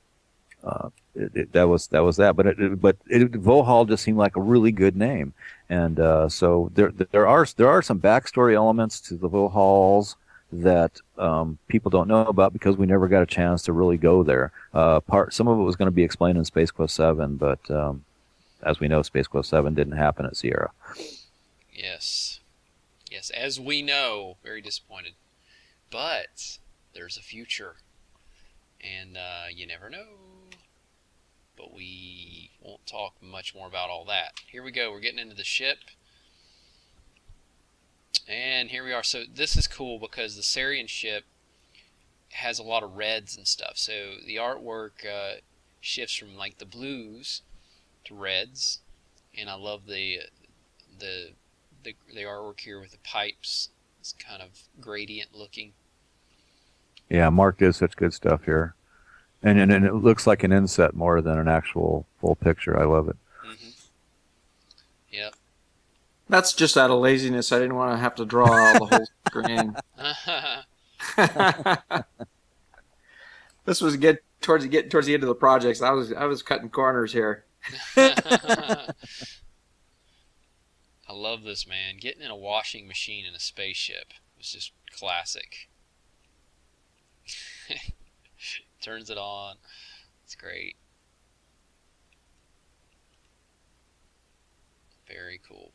was that. But Vohall just seemed like a really good name, and so there are some backstory elements to the Vohalls that people don't know about because we never got a chance to really go there. Some of it was going to be explained in Space Quest 7, but as we know, Space Quest 7 didn't happen at Sierra. Yes. Yes, as we know, very disappointed. But there's a future. And you never know. But we won't talk much more about all that. Here we go. We're getting into the ship. And here we are. So this is cool because the Sarian ship has a lot of reds and stuff. So the artwork shifts from like the blues to reds. And I love the artwork here with the pipes. It's kind of gradient looking. Yeah, Mark did such good stuff here. And it looks like an inset more than an actual full picture. I love it. Mm-hmm. Yep. That's just out of laziness. I didn't want to have to draw all the whole screen. This was towards the end of the project. I was cutting corners here. I love this, man. Getting in a washing machine in a spaceship was just classic. Turns it on. It's great. Very cool.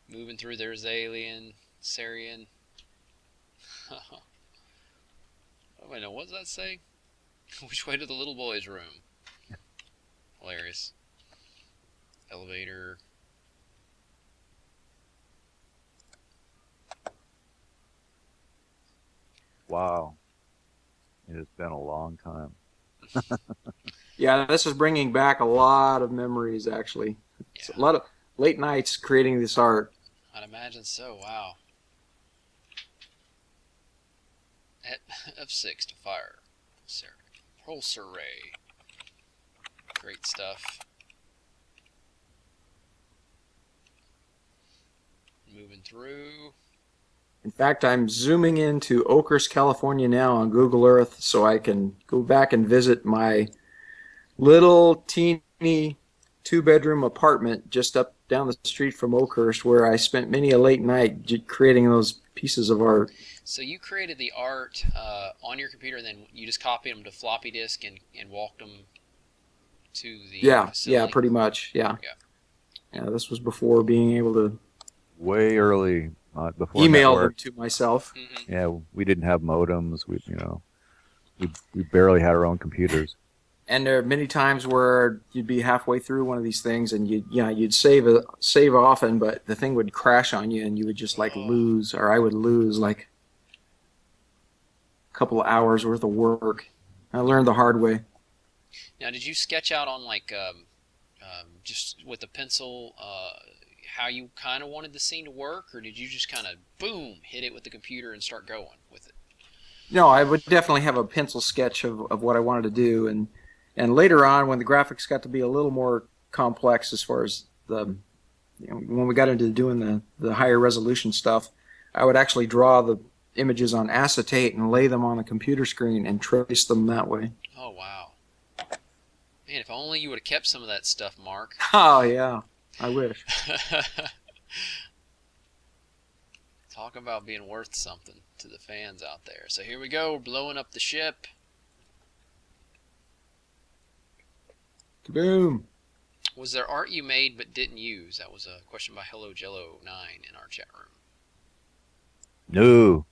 Moving through, there's Alien, Sarian. Oh, wait, no, what does that say? Which way to the little boy's room? Hilarious. Elevator. Wow. It has been a long time. Yeah, this is bringing back a lot of memories, actually. It's a lot of late nights creating this art. I'd imagine so, wow. At F6 to fire. Sarah. Repulsor ray. Great stuff. Moving through. In fact, I'm zooming into Oakhurst, California now on Google Earth so I can go back and visit my little teeny two-bedroom apartment just up down the street from Oakhurst, where I spent many a late night creating those pieces of art. So you created the art on your computer, and then you just copied them to floppy disk and walked them to the facility? Yeah, pretty much, yeah. Yeah, this was before being able to way early, before email network. them to myself. Mm-hmm. Yeah, we didn't have modems. We barely had our own computers. And there are many times where you'd be halfway through one of these things, and you'd save often, but the thing would crash on you, and you would just lose, or I would lose like a couple of hours worth of work. I learned the hard way. Now, did you sketch out on just with a pencil how you kind of wanted the scene to work, or did you just kind of boom hit it with the computer and start going with it? No, I would definitely have a pencil sketch of what I wanted to do, and later on, when the graphics got to be a little more complex as far as when we got into doing the higher resolution stuff, I would actually draw the images on acetate and lay them on a computer screen and trace them that way. Oh, wow. Man, if only you would have kept some of that stuff, Mark. Oh, yeah. I wish. Talk about being worth something to the fans out there. So here we go. We're blowing up the ship. Kaboom. Was there art you made but didn't use? That was a question by Hello Jello 9 in our chat room. No.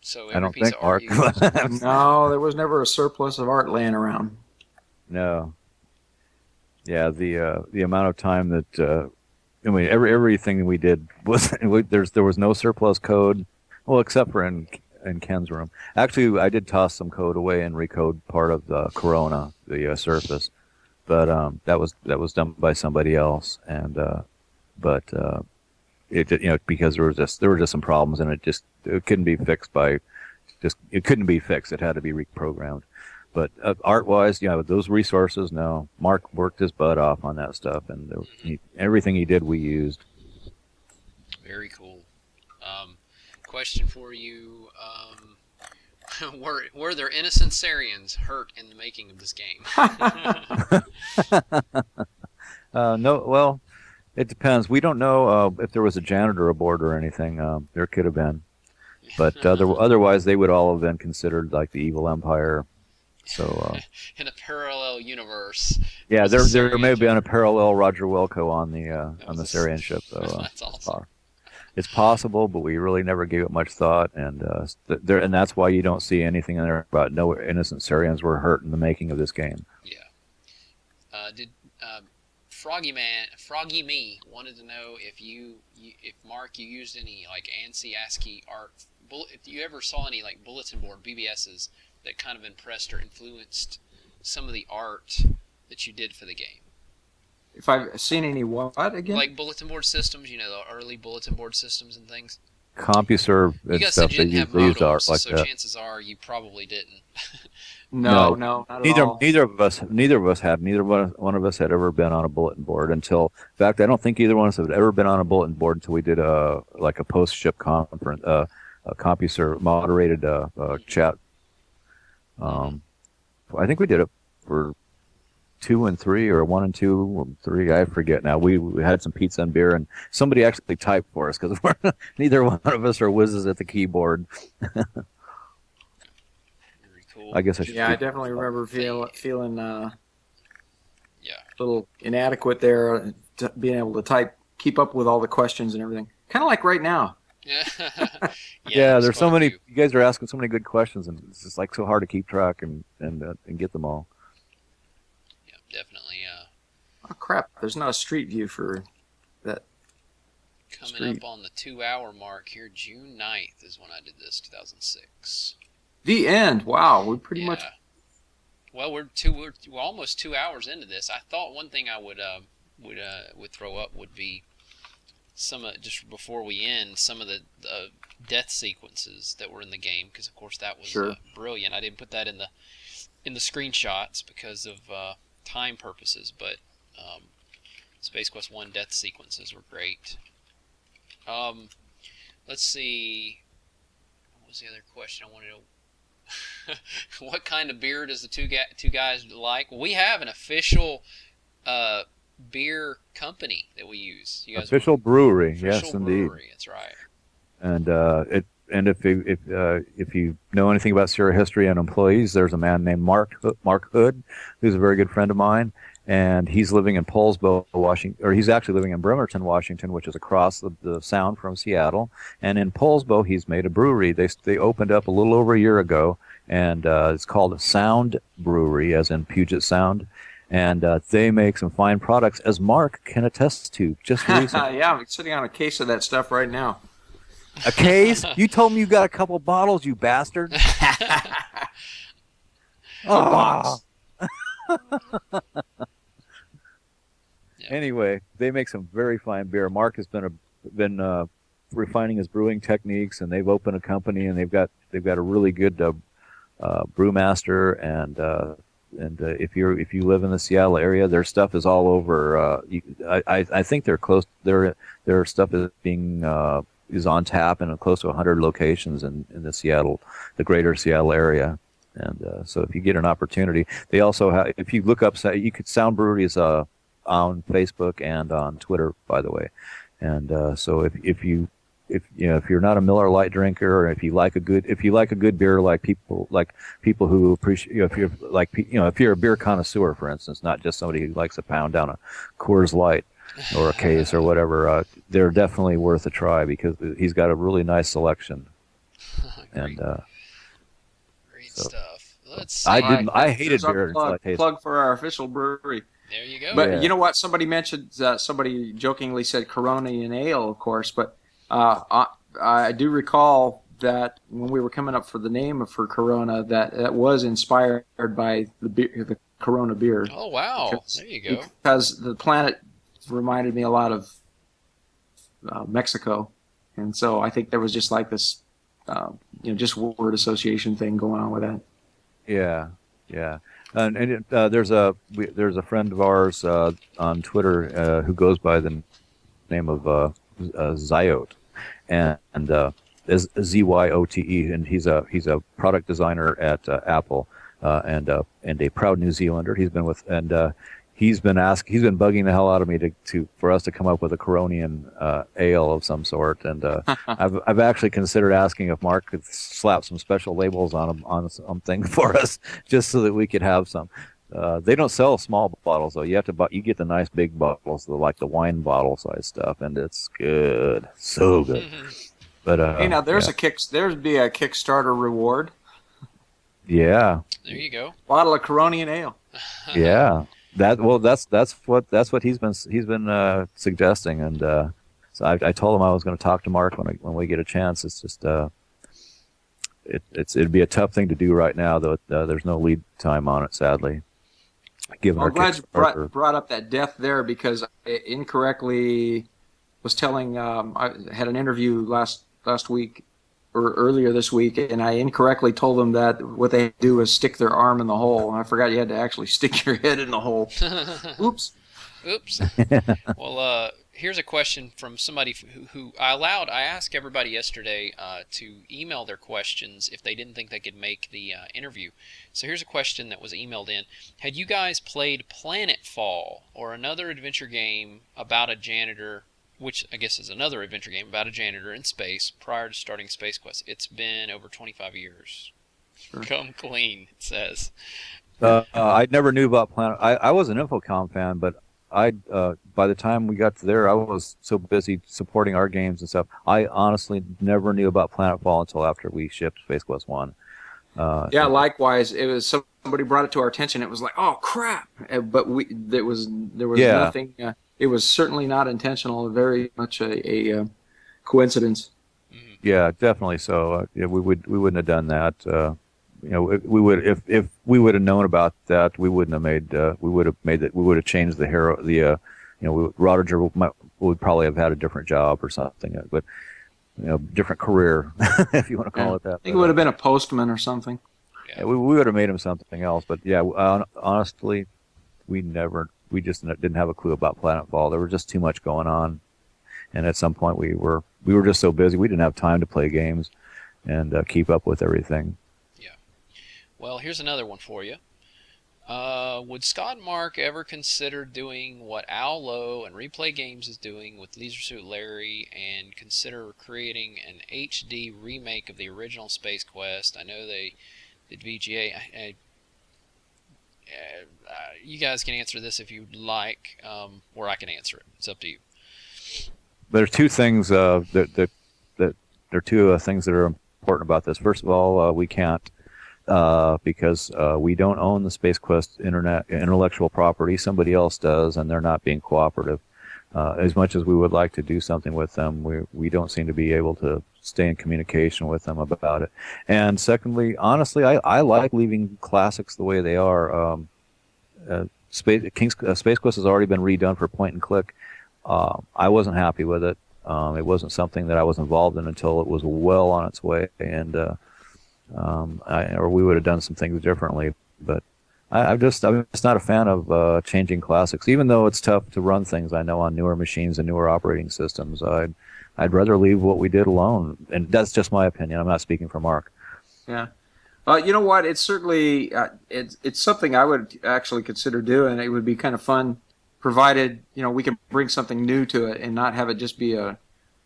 So I don't piece think of art art. you used. No, there was never a surplus of art laying around. No. Yeah, the amount of time that everything we did was there was no surplus code, well, except for in Ken's room. Actually, I did toss some code away and recode part of the Corona, the Surface, but that was done by somebody else, and it because there were just some problems, and it couldn't be fixed it couldn't be fixed. It had to be reprogrammed. But art-wise, those resources, no. Mark worked his butt off on that stuff, and everything he did, we used. Very cool. Question for you: Were there innocent Syrians hurt in the making of this game? No. Well, it depends. We don't know if there was a janitor aboard or anything. There could have been, but otherwise, they would all have been considered like the evil empire. So in a parallel universe. Yeah, there may have been a parallel Roger Wilco on the Syrian ship. So that's awesome. It's possible, but we really never gave it much thought, and and that's why you don't see anything in there about no innocent Syrians were hurt in the making of this game. Yeah. Did Froggy Me wanted to know if Mark, you used any like ANSI ASCII art. If you ever saw any like bulletin board BBSs that kind of impressed or influenced some of the art that you did for the game. If I've seen any what again? Like bulletin board systems, the early bulletin board systems and things. CompuServe and you guys stuff. Said you didn't have they used modems, art like so that. chances are you probably didn't. No, not at all. Neither of us had. Neither one of us had ever been on a bulletin board until. In fact, I don't think either one of us had ever been on a bulletin board until we did a post-ship conference, a CompuServe moderated chat. I think we did it for 2 and 3 or 1 and 2 or 3. I forget now. We had some pizza and beer, and somebody actually typed for us because neither one of us are whizzes at the keyboard. Very cool. I guess I should. Yeah, I definitely remember feeling a Yeah. little inadequate there, being able to keep up with all the questions and everything. Kind of like right now. Yeah, there's so many. You guys are asking so many good questions, and it's just like so hard to keep track and get them all. Yeah, definitely. Oh crap! There's not a street view for that. Coming up on the 2-hour mark here, June 9th is when I did this, 2006. The end. Wow, we pretty much. Well, we're almost 2 hours into this. I thought one thing I would throw up would be just before we end, some of the death sequences that were in the game, because of course that was Sure. brilliant. I didn't put that in the screenshots because of time purposes, but Space Quest 1 death sequences were great. Let's see. What was the other question I wanted to? What kind of beer does the two guys like? Well, we have an official beer company that we use. You guys Official brewery, official yes, indeed. brewery, that's right. And if you know anything about Sierra history and employees, there's a man named Mark Hood, who's a very good friend of mine, and he's living in Poulsbo, Washington, or he's actually living in Bremerton, Washington, which is across the sound from Seattle. And in Poulsbo, he's made a brewery. They opened up a little over a year ago, and it's called Sound Brewery, as in Puget Sound. And they make some fine products, as Mark can attest to just recently. Yeah, I'm sitting on a case of that stuff right now. A case? You told me you got a couple bottles, you bastard. Oh. Anyway, they make some very fine beer. Mark has been refining his brewing techniques, and they've opened a company, and they've got a really good brewmaster, and if you live in the Seattle area, their stuff is all over. I think they're close. Their stuff is being is on tap in close to 100 locations in the greater Seattle area. And so if you get an opportunity, they also have, if you look up, you could Sound Breweries on Facebook and on Twitter, by the way. And so if you're not a Miller Lite drinker, or if you like a good beer, like people who appreciate, if you're a beer connoisseur, for instance, not just somebody who likes to pound down a Coors Light or a case or whatever, they're definitely worth a try, because he's got a really nice selection. Great, and great so, stuff. Let's see. I hated beer until I tasted. Plug for our official brewery. There you go. But Yeah. you know what? Somebody mentioned, somebody jokingly said Corona and ale, of course. But I do recall that when we were coming up for the name for Corona, that was inspired by the Corona beer. Oh, wow. There you go. Because the planet reminded me a lot of Mexico, and so I think there was just like this, just word association thing going on with that. Yeah, yeah. And there's a friend of ours on Twitter who goes by the name of Zyote, and Zyote, and he's a product designer at Apple, and a proud New Zealander. He's been bugging the hell out of me for us to come up with a Coronian ale of some sort, and I've actually considered asking if Mark could slap some special labels on something for us, just so that we could have some. They don't sell small bottles though. You get the nice big bottles, like the wine bottle size stuff, and it's good, so good. But hey, now there'd be a Kickstarter reward. Yeah. There you go. Bottle of Coronian ale. Yeah. That's what he's been suggesting, and so I told him I was going to talk to Mark when we get a chance. It's just it'd be a tough thing to do right now, though. There's no lead time on it, sadly. Given I'm glad you brought up that death there, because I incorrectly was telling. I had an interview last week or earlier this week, and I incorrectly told them that what they do is stick their arm in the hole. And I forgot you had to actually stick your head in the hole. Oops. Oops. Well, here's a question from somebody who I asked everybody yesterday to email their questions if they didn't think they could make the interview. So here's a question that was emailed in. Had you guys played Planetfall, or another adventure game about a janitor, which I guess is another adventure game about a janitor in space, prior to starting Space Quest? It's been over 25 years. Sure. Come clean, it says. I never knew about Planet. I was an Infocom fan, but by the time we got to there, I was so busy supporting our games and stuff. I honestly never knew about Planetfall until after we shipped Space Quest 1. Yeah, likewise. It was somebody brought it to our attention. It was like, oh crap! But there was nothing. It was certainly not intentional. Very much a coincidence. Yeah, definitely. So we wouldn't have done that. We would if we would have known about that, we wouldn't have made. We would have changed the hero. Roger would probably have had a different job or something, but different career, if you want to call it that. I think it would have been a postman or something. Yeah, we would have made him something else, but yeah, honestly, we just didn't have a clue about Planetfall. There was just too much going on, and at some point we were just so busy we didn't have time to play games and keep up with everything. Yeah. Well, here's another one for you. Would Scott and Mark ever consider doing what Al Lowe and Replay Games is doing with Leisure Suit Larry, and consider creating an HD remake of the original Space Quest? I know they did VGA. You guys can answer this if you'd like, or I can answer it. It's up to you. There's two things that there are two things that are important about this. First of all, we can't. Because we don't own the Space Quest intellectual property. Somebody else does, and they're not being cooperative. As much as we would like to do something with them, we don't seem to be able to stay in communication with them about it. And secondly, honestly, I like leaving classics the way they are. Space Quest has already been redone for point and click. I wasn't happy with it. It wasn't something that I was involved in until it was well on its way, and or we would have done some things differently. But I'm just not a fan of changing classics, even though it's tough to run things. I know on newer machines and newer operating systems, I'd rather leave what we did alone, and that's just my opinion. I'm not speaking for Mark. Yeah, you know what? It's certainly it's something I would actually consider doing. It would be kind of fun, provided we can bring something new to it and not have it just be a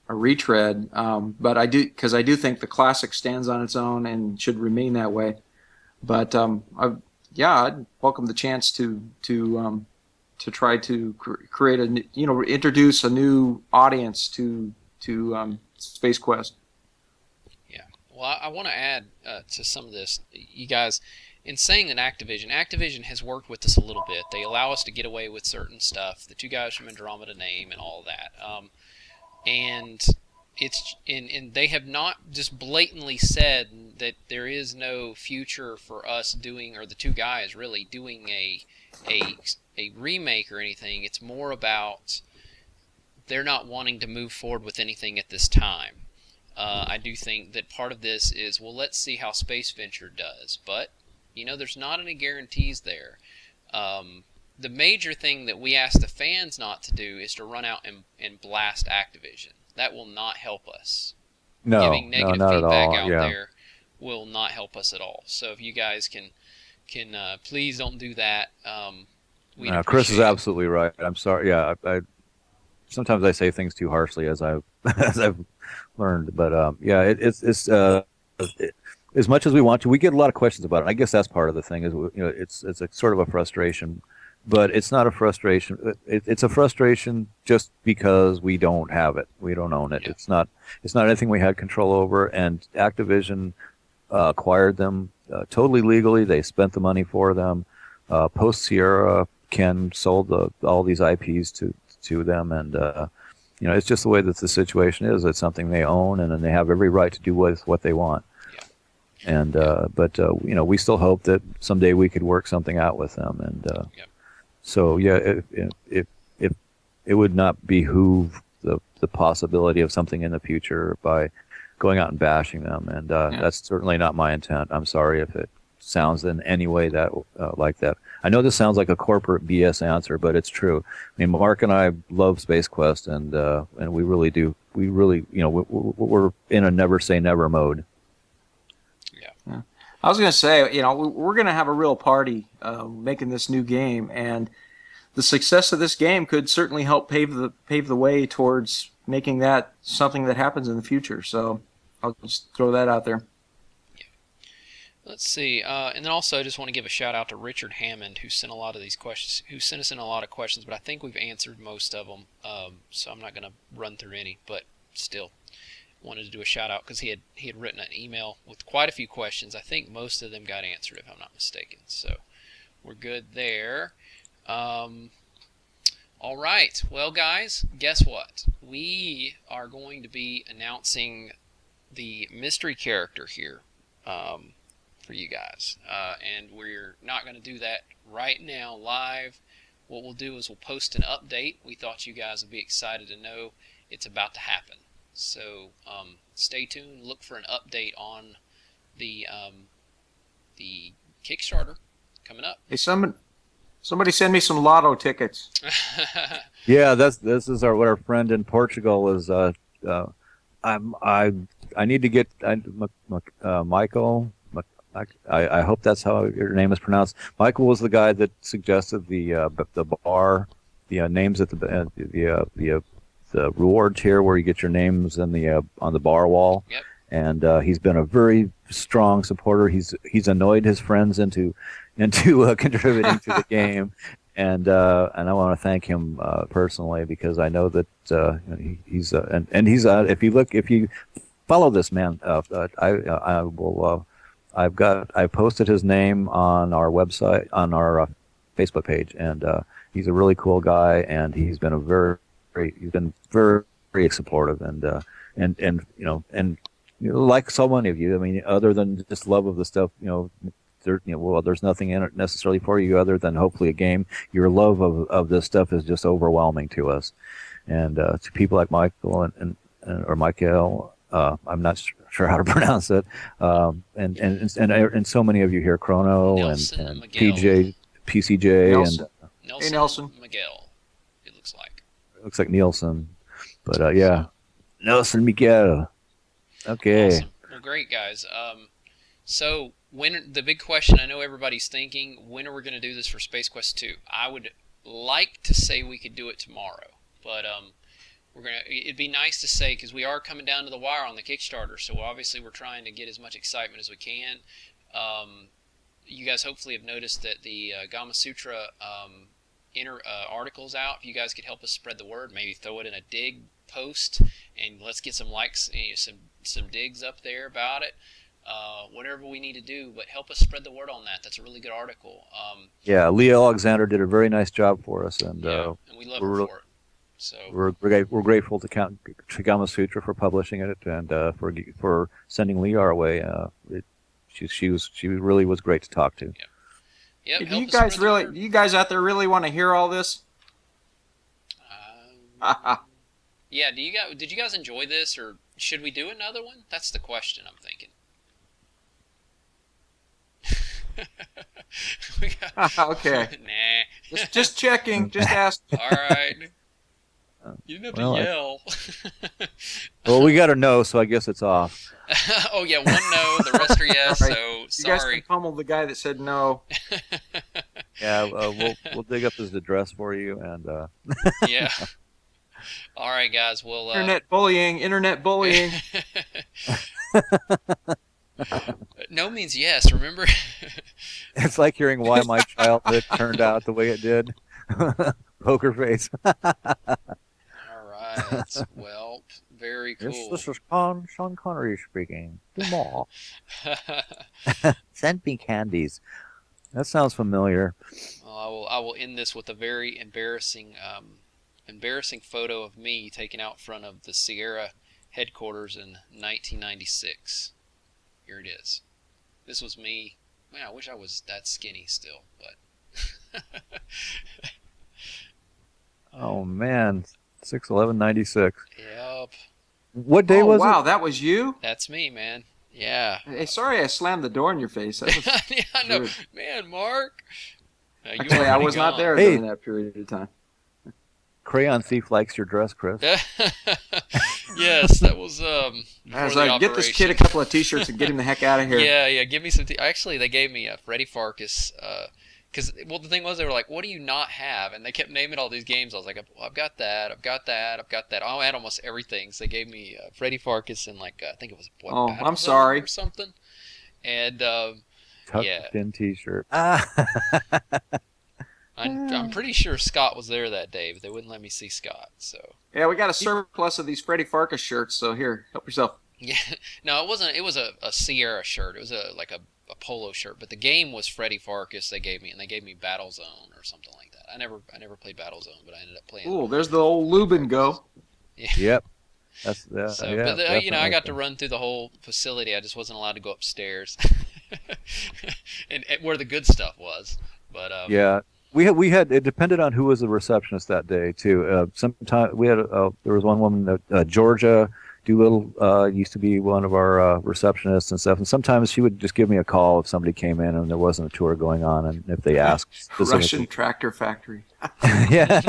retread, but I do think the classic stands on its own and should remain that way. But I'd welcome the chance to try to create introduce a new audience to Space Quest. Yeah, well, I want to add to some of this, you guys. In saying that Activision has worked with us a little bit. They allow us to get away with certain stuff. The two guys from Andromeda name and all of that. And they have not just blatantly said that there is no future for us doing, or the two guys really doing a remake or anything. It's more about they're not wanting to move forward with anything at this time. I do think that part of this is, well, let's see how Space Venture does, but there's not any guarantees there. The major thing that we ask the fans not to do is to run out and blast Activision. That will not help us. No, giving negative not feedback at all. out Yeah. there will not help us at all. So if you guys can please don't do that. Chris is absolutely right. I'm sorry. Yeah, I sometimes I say things too harshly, as I've learned. But it's as much as we want to, we get a lot of questions about it. I guess that's part of the thing. Is it's a sort of a frustration. But it's not a frustration. It's a frustration just because we don't have it. We don't own it. Yeah. It's not anything we had control over. And Activision acquired them totally legally. They spent the money for them. Post Sierra, Ken sold all these IPs to them, and it's just the way that the situation is. It's something they own, and then they have every right to do with what they want. Yeah. And but we still hope that someday we could work something out with them, and. Yeah. So yeah, if it would not behoove the possibility of something in the future by going out and bashing them, and that's certainly not my intent. I'm sorry if it sounds in any way that like that. I know this sounds like a corporate BS answer, but it's true. I mean, Mark and I love Space Quest, and we really do. We really, we're in a never say never mode. Yeah. I was going to say, we're going to have a real party making this new game, and the success of this game could certainly help pave the way towards making that something that happens in the future. So I'll just throw that out there. Yeah. Let's see, and then also I just want to give a shout out to Richard Hammond, who sent us in a lot of questions, but I think we've answered most of them. So I'm not going to run through any, but still. Wanted to do a shout out because he had written an email with quite a few questions. I think most of them got answered, if I'm not mistaken. So we're good there. All right. Well, guys, guess what? We are going to be announcing the mystery character here for you guys, and we're not going to do that right now live. what we'll do is we'll post an update. We thought you guys would be excited to know it's about to happen. So stay tuned. Look for an update on the Kickstarter coming up. Hey, somebody send me some lotto tickets. Yeah, this is what our friend in Portugal is. I need to get Michael. I hope that's how your name is pronounced. Michael was the guy that suggested the bar, the names at the reward tier where you get your names in the on the bar wall. Yep. And he's been a very strong supporter. He's annoyed his friends into contributing to the game, and I want to thank him personally because I know that he's if you follow this man, I will. I posted his name on our website, on our Facebook page, and he's a really cool guy, and he's been very supportive, and like so many of you. I mean, other than just love of the stuff, there's nothing in it necessarily for you other than hopefully a game. Your love of this stuff is just overwhelming to us, and to people like Michael or Michael. I'm not sure how to pronounce it, and so many of you here, Chrono Nelson and Miguel. PJ, PCJ, Nelson. Nelson, Hey, Nelson. Miguel, it looks like. It looks like Nielsen, but yeah, Nelson Miguel. Okay. Awesome. Well, great, guys. So when the big question, I know everybody's thinking, when are we going to do this for Space Quest 2? I would like to say we could do it tomorrow, but it'd be nice to say, because we are coming down to the wire on the Kickstarter, so obviously we're trying to get as much excitement as we can. You guys hopefully have noticed that the Gama Sutra article's out. If you guys could help us spread the word, maybe throw it in a dig post, and let's get some likes, some digs up there about it. Whatever we need to do, but help us spread the word on that. That's a really good article. Yeah, Lee Alexander did a very nice job for us, and we love her for it. So we're grateful to Gama Sutra for publishing it, and for sending Lee our way. She really was great to talk to. Yep. Do you guys out there really want to hear all this? Yeah. Did you guys enjoy this, or should we do another one? That's the question I'm thinking. Okay. Nah. Just checking. Just ask. All right. You didn't have to yell. Well, we got a no, so I guess it's off. Oh yeah, one no, the rest are yes. Right. So You guys sorry. can pummel the guy that said no. Yeah, we'll dig up his address for you, and Yeah. All right, guys. Well, Internet bullying. No means yes. Remember. it's like hearing why my childhood turned out the way it did. Poker face. All right. Well, very cool. Yes, this is Sean Connery speaking. Do more. Send me candies. That sounds familiar. Well, I will end this with a very embarrassing photo of me taken out front of the Sierra headquarters in 1996. Here it is. This was me. Man, I wish I was that skinny still, but. Oh man, 6/11/96. Yep. What day was it? Wow, that was you? That's me, man. Yeah. Hey, sorry I slammed the door in your face. That was Yeah, I know. rude. Man, Mark. You Actually, were I already was not gone. there Hey. during that period of time. Crayon Thief likes your dress, Chris. Yes, that was I before was the like, get this kid a operation. couple of T-shirts and get him the heck out of here. Yeah, give me some. Actually, they gave me a Freddy Farkas. Because the thing was, they were like, "What do you not have?" And they kept naming all these games. I was like, well, "I've got that. I've got that. I've got that." I had almost everything. So they gave me Freddy Farkas and I think it was Oh, I'm Battlezone sorry. or something. And Tucked in T-shirt. I'm pretty sure Scott was there that day, but they wouldn't let me see Scott. So Yeah, we got a surplus of these Freddy Farkas shirts, so here, help yourself. yeah, no, it wasn't. It was a Sierra shirt. It was a polo shirt, but the game was Freddy Farkas. They gave me, and they gave me Battlezone or something like that. I never played Battlezone, but I ended up playing. Ooh, there's the old Lubin go. Yep. That's So, yeah. but I got definitely. to run through the whole facility. I just wasn't allowed to go upstairs, and where the good stuff was. But Yeah. we had it depended on who was the receptionist that day too. Sometimes we had there was one woman that Georgia Doolittle used to be one of our receptionists and stuff, and sometimes she would just give me a call if somebody came in and there wasn't a tour going on, and if they asked Russian tractor factory. Yeah.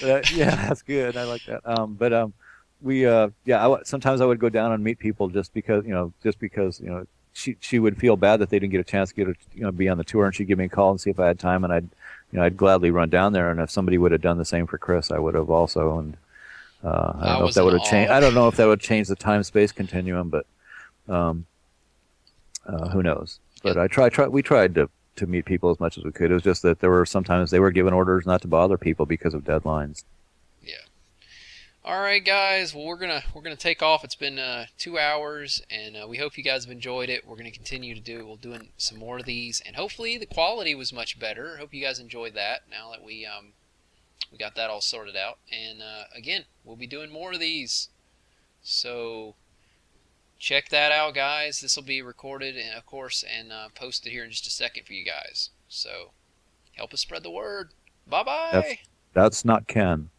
Yeah, that's good. I like that. Sometimes I would go down and meet people just because she would feel bad that they didn't get a chance to be on the tour, and she'd give me a call and see if I had time, and I'd gladly run down there, and if somebody would have done the same for Chris, I would have also. And I don't know if that would have changed. I don't know if that would change the time-space continuum, but who knows? But we tried to meet people as much as we could. It was just that there were sometimes they were given orders not to bother people because of deadlines. Yeah. All right, guys. Well, we're gonna take off. It's been 2 hours, and we hope you guys have enjoyed it. We're gonna continue to doing some more of these, and hopefully the quality was much better. Hope you guys enjoyed that. Now that we got that all sorted out, and again, we'll be doing more of these. So check that out, guys. This will be recorded, and of course, and posted here in just a second for you guys. So help us spread the word. Bye bye. That's not Ken.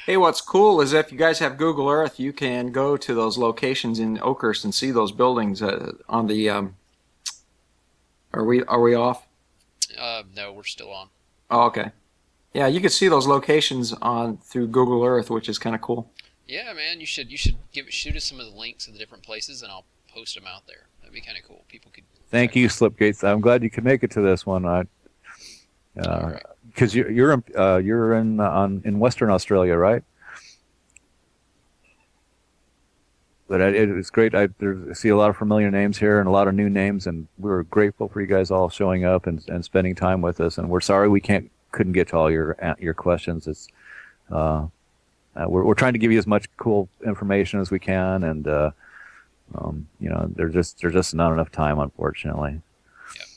Hey, what's cool is if you guys have Google Earth, you can go to those locations in Oakhurst and see those buildings on the. Are we off? No, we're still on. Oh, okay. Yeah, you can see those locations through Google Earth, which is kind of cool. Yeah, man, you shoot us some of the links of the different places, and I'll post them out there. That'd be kind of cool. People could. Thank you, Slipgates. I'm glad you could make it to this one. Because you're in Western Australia, right? But it's great. I see a lot of familiar names here and a lot of new names, and we're grateful for you guys all showing up and spending time with us. And we're sorry we couldn't get to all your questions. It's we're trying to give you as much cool information as we can, and there's just not enough time, unfortunately. Yep.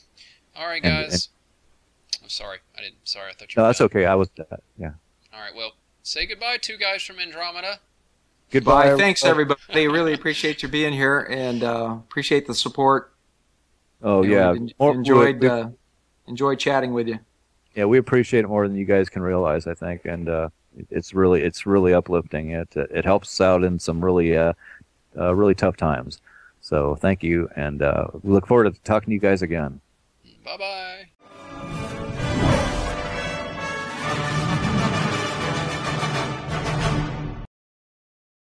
All right, guys. I'm sorry. Sorry, I thought you. No, that's okay. I was. Yeah. All right. Well, say goodbye to guys from Andromeda. Goodbye. Thanks, everybody. Really appreciate you being here, and appreciate the support. Oh, yeah. Enjoyed chatting with you. Yeah, we appreciate it more than you guys can realize, I think, and it's really uplifting. It helps us out in some really tough times. So thank you, and we look forward to talking to you guys again. Bye bye.